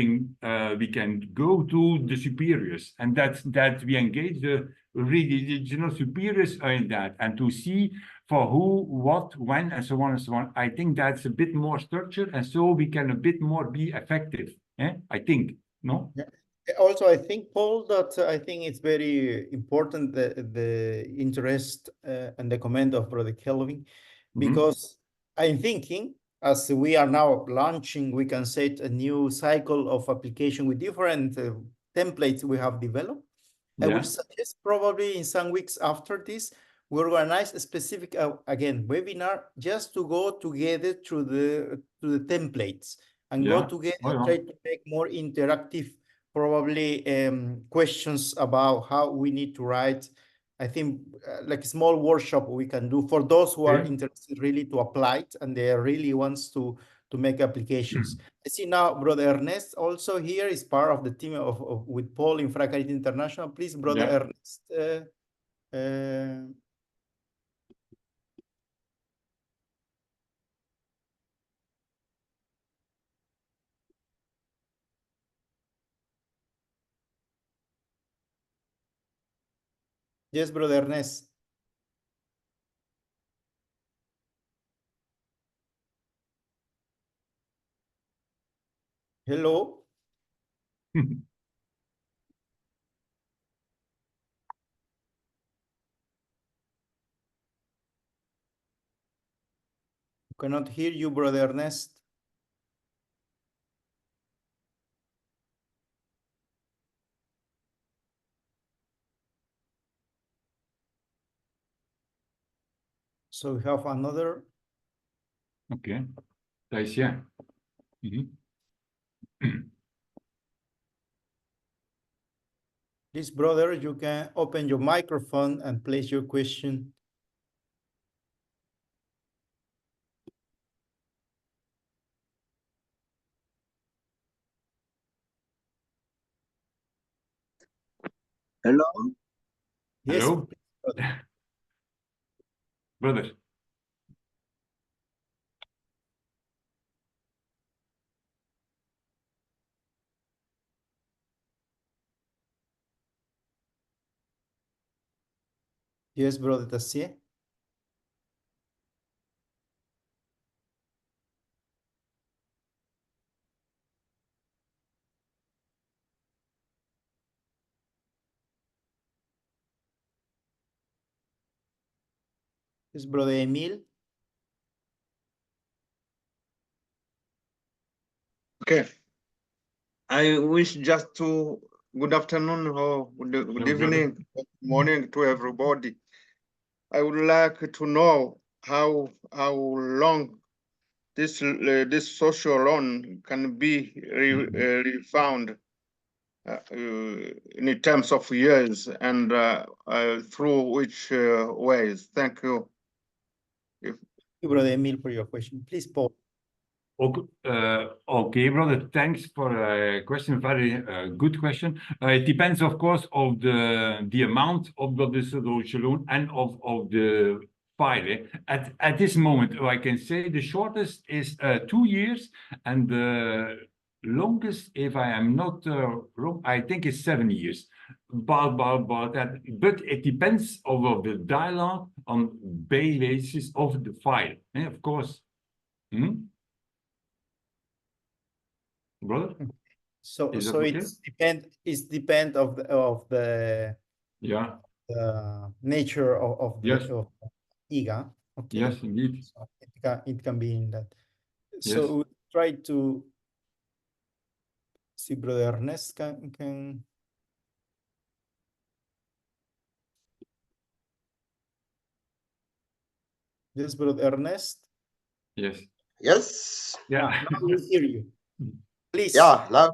we can go to the superiors, and that we engage the regional superiors in that, and to see for who, what, when, and so on and so on. I think that's a bit more structured, and so we can a bit more be effective. I think, no? Yeah. Also, I think, Paul, that I think it's very important the interest and the comment of Brother Kelvin, because I'm thinking as we are now launching, we can set a new cycle of application with different templates we have developed. I would suggest probably in some weeks after this, we organize a specific, again, webinar just to go together to the templates and go together, try to make more interactive, probably questions about how we need to write. I think like a small workshop we can do for those who are interested really to apply it and they really wants to make applications. I see now Brother Ernest also here is part of the team of with Paul in Fracarita International. Please, Brother Ernest. Yes, Brother Ernest. Hello. Cannot hear you, Brother Ernest. So we have another. Okay. Nice, yeah. Please, brother, you can open your microphone and place your question. Hello. Yes. Hello. Brother. Yes, Brother Tassier. Yes, Brother Emil. Okay. I wish just to good afternoon or good evening, good morning to everybody. I would like to know how long this social loan can be refound in terms of years and through which ways. Thank you. Thank you, Brother Emil, for your question. Please, Paul. Okay, brother, thanks for a question. Very good question. It depends, of course, of the amount of the social loan and of the file. At this moment, I can say the shortest is 2 years, and the longest, if I am not wrong, I think it's 7 years. But it depends of the dialogue on basis of the file, of course. Brother, so okay? It's depend of the nature of the IGA. Okay. Yes, indeed. So it can be in that. So Yes. we try to see Brother Ernest can. Yes, Brother Ernest. Yes. Yes. Yeah. Now we hear you. Please. Yeah, now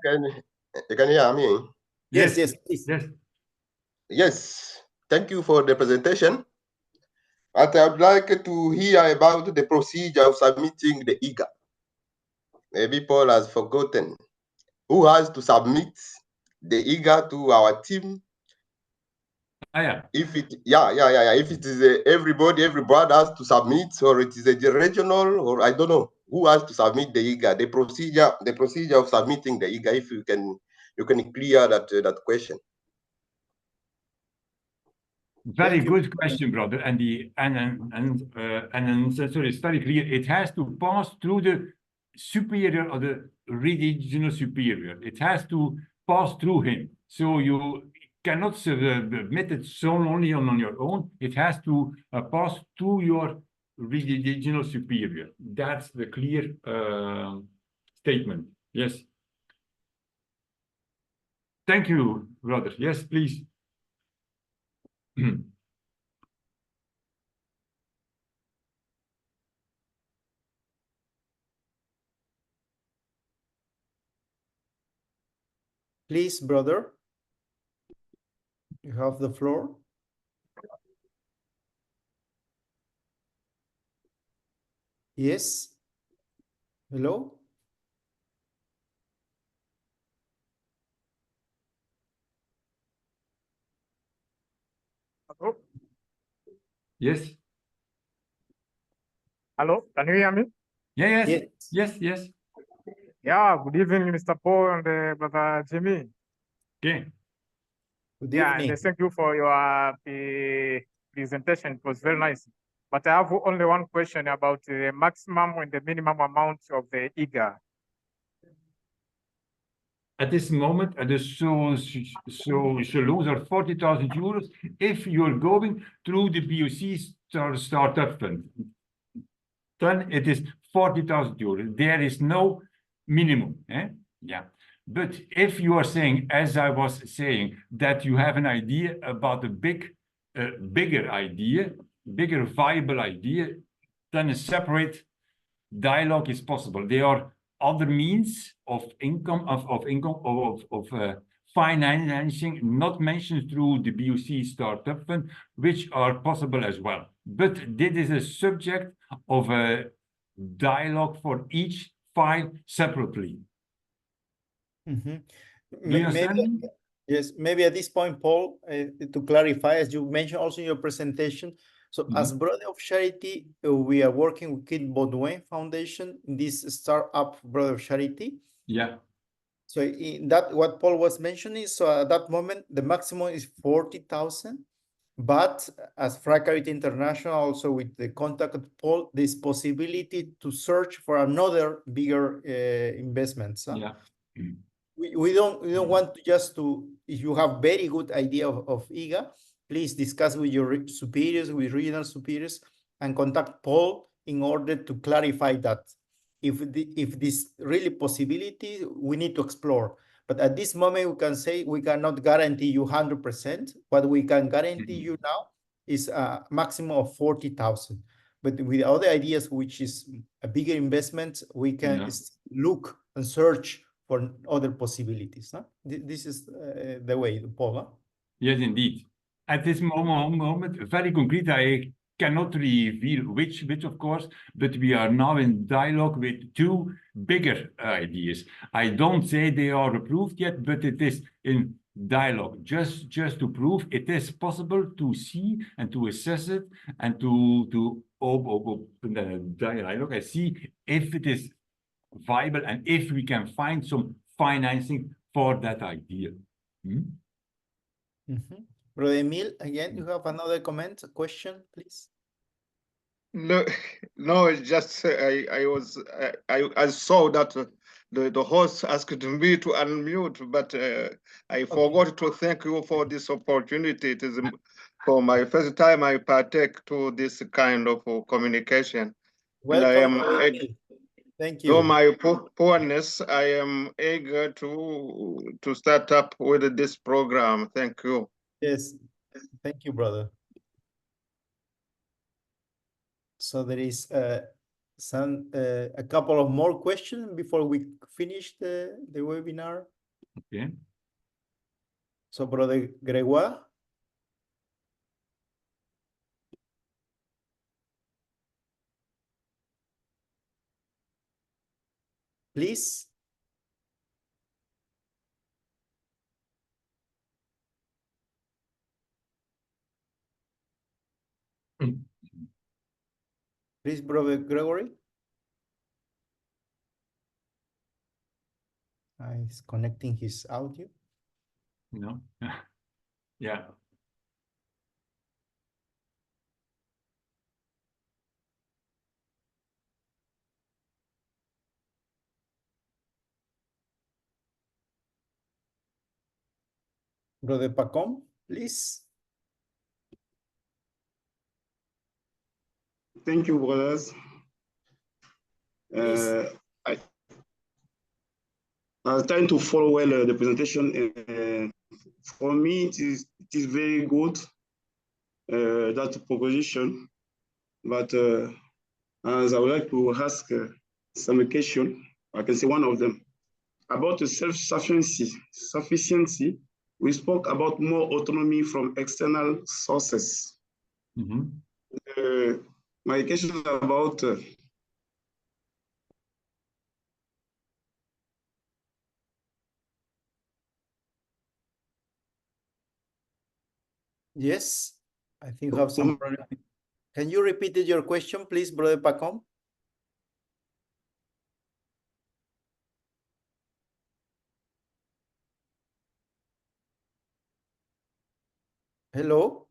you can hear me. Yes, yes, please. Yes. Yes, thank you for the presentation. But I would like to hear about the procedure of submitting the IGA. Maybe Paul has forgotten. Who has to submit the IGA to our team? Yeah. If it, if it is everybody has to submit, or it is a regional, or I don't know who has to submit the IGA. The procedure of submitting the IGA. If you can clear that question. Very good question, brother. And the answer is very clear. It has to pass through the superior or the regional superior. It has to pass through him. So you cannot submit it solely on your own. It has to pass through your regional superior. That's the clear statement. Yes. Thank you, brother. Yes, please. Please, brother. You have the floor. Yes. Hello. Hello? Yes. Hello, can you hear me? Yeah, yes, Yes. yes, yes. Yeah, good evening, Mr. Paul and Brother Jimmy. Okay. Good Yeah, evening. and thank you for your presentation. It was very nice. But I have only one question about the maximum and the minimum amount of the IGA. At this moment, the loans are 40,000 euros if you're going through the BOC startup fund. Then it is 40,000 euros. There is no minimum. Yeah. But if you are saying, as I was saying, that you have an idea about a bigger idea, bigger viable idea, then a separate dialogue is possible. There are other means of income of financing not mentioned through the BOC startup fund, which are possible as well. But this is a subject of a dialogue for each file separately. Mhm. Do you understand? Yes, maybe at this point, Paul, to clarify, as you mentioned also in your presentation, so as Brother of Charity, we are working with Kid Baudouin Foundation, this startup Brother of Charity. Yeah. So in that, what Paul was mentioning, so at that moment, the maximum is 40,000. But as Fracarita International, also with the contact of Paul, there's possibility to search for another bigger investments. Yeah. We don't want to just to, if you have very good idea of IGA, please discuss with your superiors, with regional superiors, and contact Paul in order to clarify that. If this really possibility, we need to explore. But at this moment, we can say we cannot guarantee you 100%. What we can guarantee you now is a maximum of 40,000. But with other ideas, which is a bigger investment, we can look and search for other possibilities. Huh? This is the way, Paul. Huh? Yes, indeed. At this moment, very concrete, I cannot reveal which of course, but we are now in dialogue with two bigger ideas. I don't say they are approved yet, but it is in dialogue, just to prove it is possible to see and to assess it and to open the dialogue and see if it is viable and if we can find some financing for that idea. Brother Emil, again, you have another comment, question, please? No, no, it's just I saw that the host asked me to unmute, but I forgot to thank you for this opportunity. It is for my first time I partake to this kind of communication. Welcome, and thank you. Though my poorness, I am eager to start up with this program. Thank you. Yes, thank you, brother. So there is a couple of more questions before we finish the webinar. Okay. So, Brother Gregoire. Please. Please, Brother Gregory. He's connecting his audio. No. Yeah. Brother Pacom, please. Thank you, brothers. Please. I was trying to follow well the presentation. For me, it is very good, that proposition. But as I would like to ask some question, I can say one of them, about the self-sufficiency. We spoke about more autonomy from external sources. Mm-hmm. My question is about Yes, I think you have some problem. Can you repeat your question, please, Brother Pacom? Hello?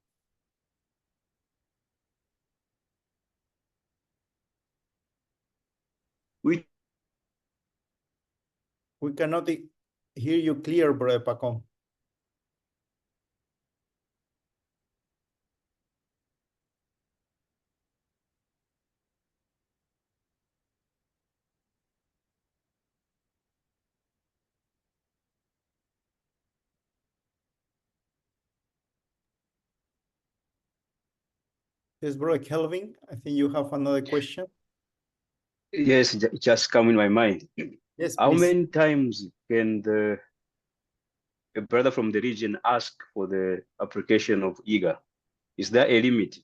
We cannot hear you clear, Brother Pacom. Yes, Brother Kelvin, I think you have another question. Yes, just come in my mind. Yes, How please. many times can a brother from the region ask for the application of IGA? Is there a limit?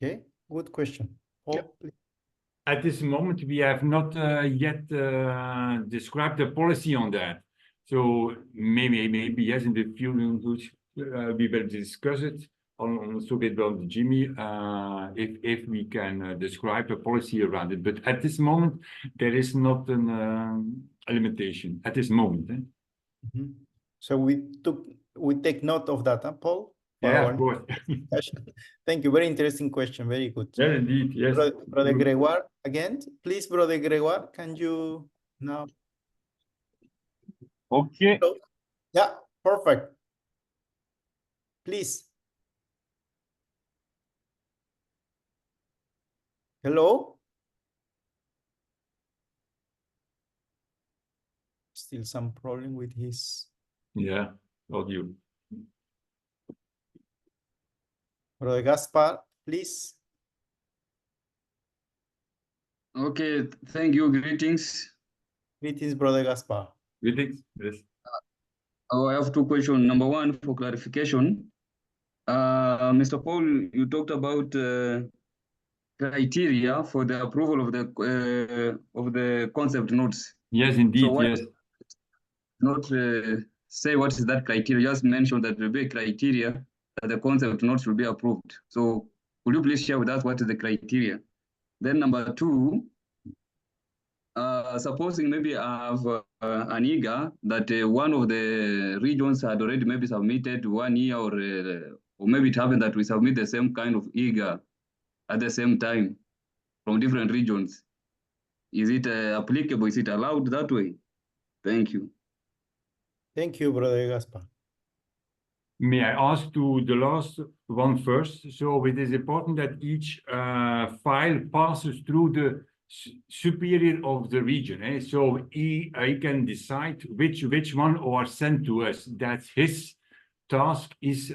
Okay, good question. Paul, please. At this moment, we have not yet described the policy on that. So maybe yes, in the future we will discuss it also with Jimmy if we can describe a policy around it. But at this moment, there is not a limitation at this moment. Mm-hmm. So we take note of that, huh, Paul? Yeah, of course. Thank you. Very interesting question. Very good. Yeah, indeed. Yes. Brother Gregoire, again, please, Brother Gregoire, can you now? Okay. Yeah, perfect. Please. Hello? Still some problem with his. Yeah, audio. Brother Gaspar, please. Okay, thank you. Greetings. Greetings, Brother Gaspar. Greetings. Yes. I have two questions. Number one, for clarification. Mr. Paul, you talked about criteria for the approval of the concept notes. Yes, indeed. So yes. Not say what is that criteria. Just mention that there will be a criteria that the concept notes will be approved. So could you please share with us what is the criteria? Then number two, supposing maybe I have an IGA that one of the regions had already maybe submitted 1 year or maybe it happened that we submit the same kind of IGA at the same time from different regions. Is it applicable? Is it allowed that way? Thank you. Thank you, Brother Gaspar. May I ask to the last one first? So it is important that each file passes through the superior of the region. Eh? So he can decide which one are sent to us. That's his task is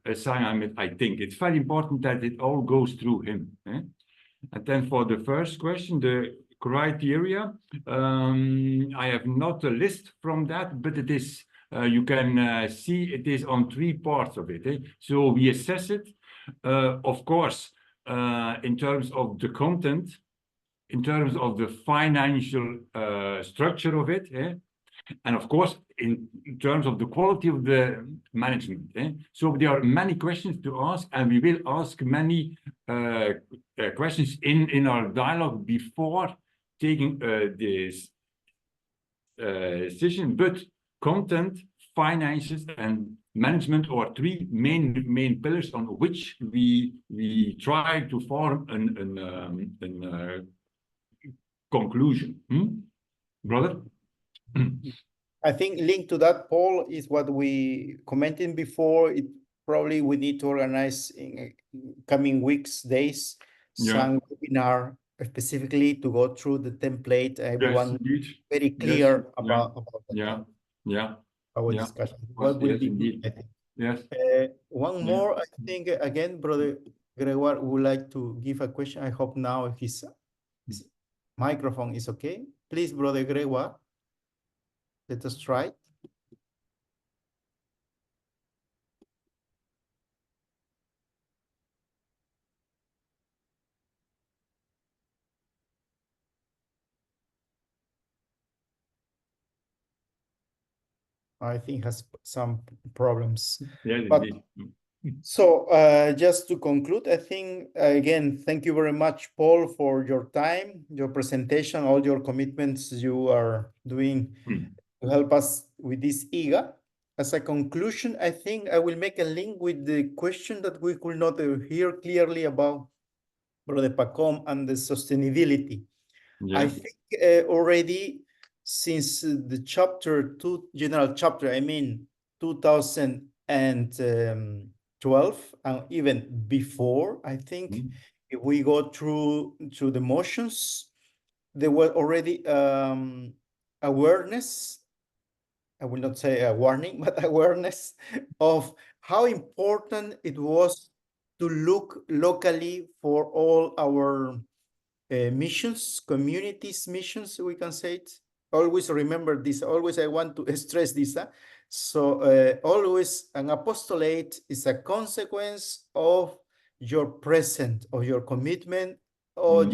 assignment, I think. It's very important that it all goes through him. Eh? And then for the first question, the criteria, I have not a list from that, but it is, you can see it is on 3 parts of it. So we assess it, of course, in terms of the content, in terms of the financial structure of it, and of course, in terms of the quality of the management. So there are many questions to ask, and we will ask many questions in our dialogue before taking this decision. But content, finances, and management are 3 main pillars on which we try to form an conclusion. Brother? I think linked to that, Paul, is what we commented before. It probably we need to organize in coming weeks, days, some webinar specifically to go through the template. Everyone very clear about that. Our discussion. What will be indeed. I think. Yes. One more, I think, again, Brother Gregoire would like to give a question. I hope now his microphone is okay. Please, Brother Gregoire. Let us try. I think has some problems. Yeah, but, indeed. So just to conclude, I think, again, thank you very much, Paul, for your time, your presentation, all your commitments you are doing to help us with this IGA. As a conclusion, I think I will make a link with the question that we could not hear clearly about Brother Pacom and the sustainability. I think already since the chapter 2, general chapter, I mean 2012, and even before, I think if we go through the motions, there were already awareness, I will not say a warning, but awareness of how important it was to look locally for all our missions, communities missions, we can say it. Always remember this, always I want to stress this. So always an apostolate is a consequence of your present, of your commitment, or of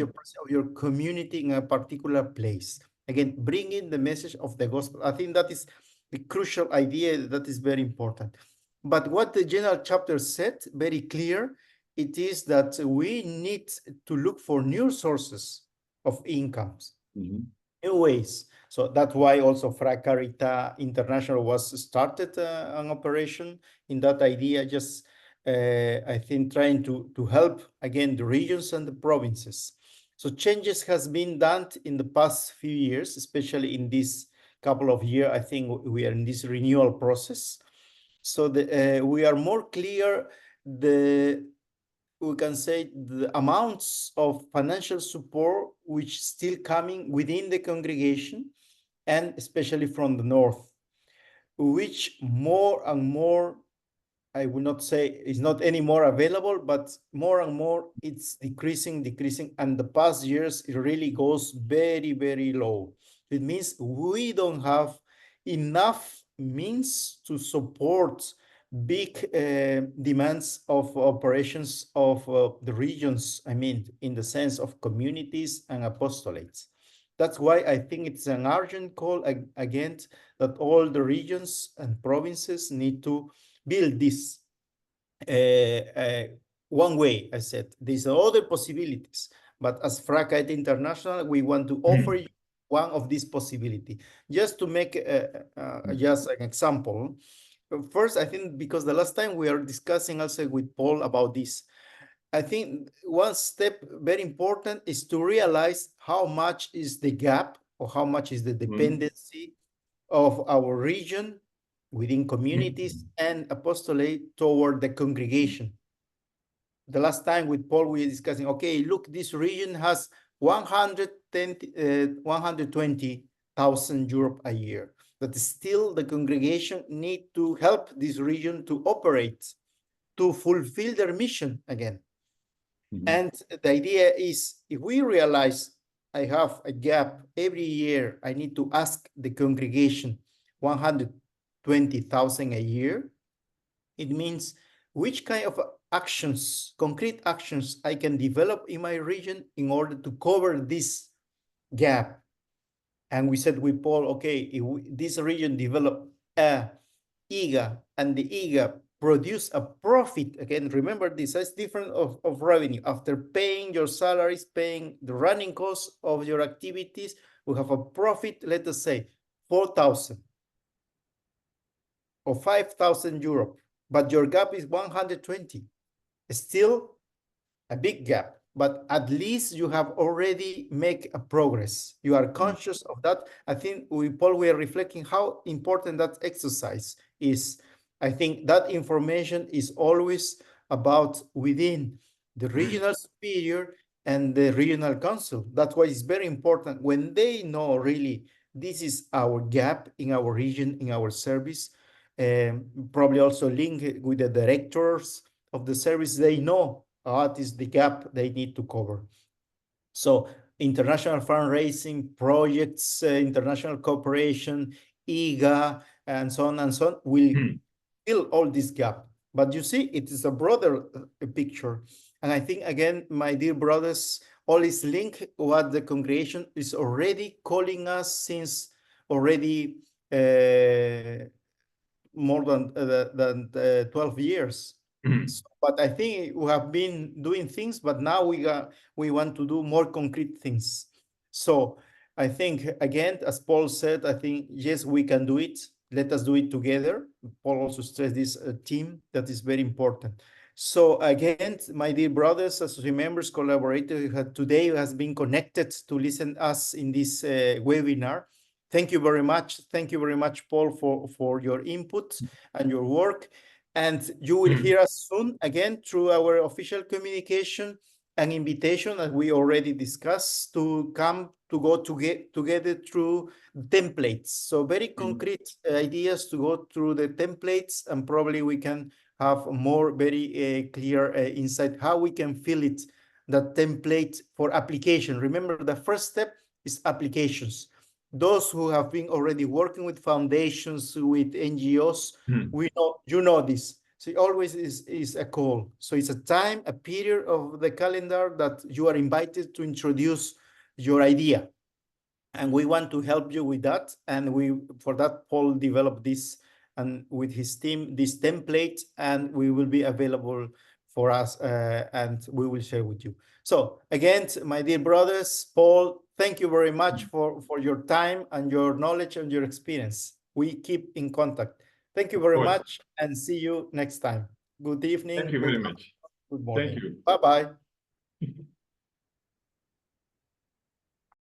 your community in a particular place. Again, bringing the message of the gospel. I think that is the crucial idea that is very important. But what the general chapter said, very clear, it is that we need to look for new sources of incomes, new ways. So that's why also Fracarita International was started an operation in that idea, just I think trying to help again the regions and the provinces. So changes has been done in the past few years, especially in this couple of years. I think we are in this renewal process. So we are more clear we can say the amounts of financial support which still coming within the congregation, and especially from the north, which more and more, I will not say is not anymore available, but more and more it's decreasing, and the past years it really goes very, very low. It means we don't have enough means to support big demands of operations of the regions, I mean, in the sense of communities and apostolates. That's why I think it's an urgent call again that all the regions and provinces need to build this one way. I said, there's other possibilities, but as Fracarita International, we want to offer you one of these possibilities. Just to make just an example, first, I think because the last time we are discussing also with Paul about this, I think one step very important is to realize how much is the gap or how much is the dependency of our region within communities and apostolate toward the congregation. The last time with Paul, we were discussing, okay, look, this region has 120,000 euros a year. But still the congregation need to help this region to operate, to fulfill their mission again. And the idea is, if we realize I have a gap every year, I need to ask the congregation 120,000 a year. It means which kind of actions, concrete actions I can develop in my region in order to cover this gap. And we said with Paul, okay, if this region develop a IGA and the IGA produce a profit, again, remember this is different of revenue. After paying your salaries, paying the running costs of your activities, we have a profit, let us say 4,000 or 5,000 euro, but your gap is 120. Still a big gap, but at least you have already made a progress. You are conscious of that. I think Paul, we are reflecting how important that exercise is. I think that information is always about within the regional superior and the regional council. That's why it's very important when they know really this is our gap in our region, in our service, probably also link with the directors of the service. They know what is the gap they need to cover. So international fundraising projects, international cooperation, IGA, and so on will fill all this gap. But you see, it is a broader picture. And I think, again, my dear brothers, all is linked what the congregation is already calling us since already more than 12 years. So, but I think we have been doing things, but now we want to do more concrete things. So I think, again, as Paul said, I think, yes, we can do it. Let us do it together. Paul also stressed this team that is very important. So again, my dear brothers, associate members, collaborators, today has been connected to listen us in this webinar. Thank you very much. Thank you very much, Paul, for your input and your work. And you will hear us soon again through our official communication and invitation, as we already discussed, to come to go together through templates. So very concrete ideas to go through the templates, and probably we can have more very clear insight how we can fill it, that template for application. Remember, the first step is applications. Those who have been already working with foundations, with NGOs, we know, you know this. So it always is a call. So it's a time, a period of the calendar that you are invited to introduce your idea. And we want to help you with that. And for that, Paul developed this, and with his team, this template, and we will be available for us, and we will share with you. So again, my dear brothers, Paul, thank you very much for your time and your knowledge and your experience. We keep in contact. Thank you very much, and see you next time. Good evening. Thank you very much. Good morning. Thank you. Bye-bye.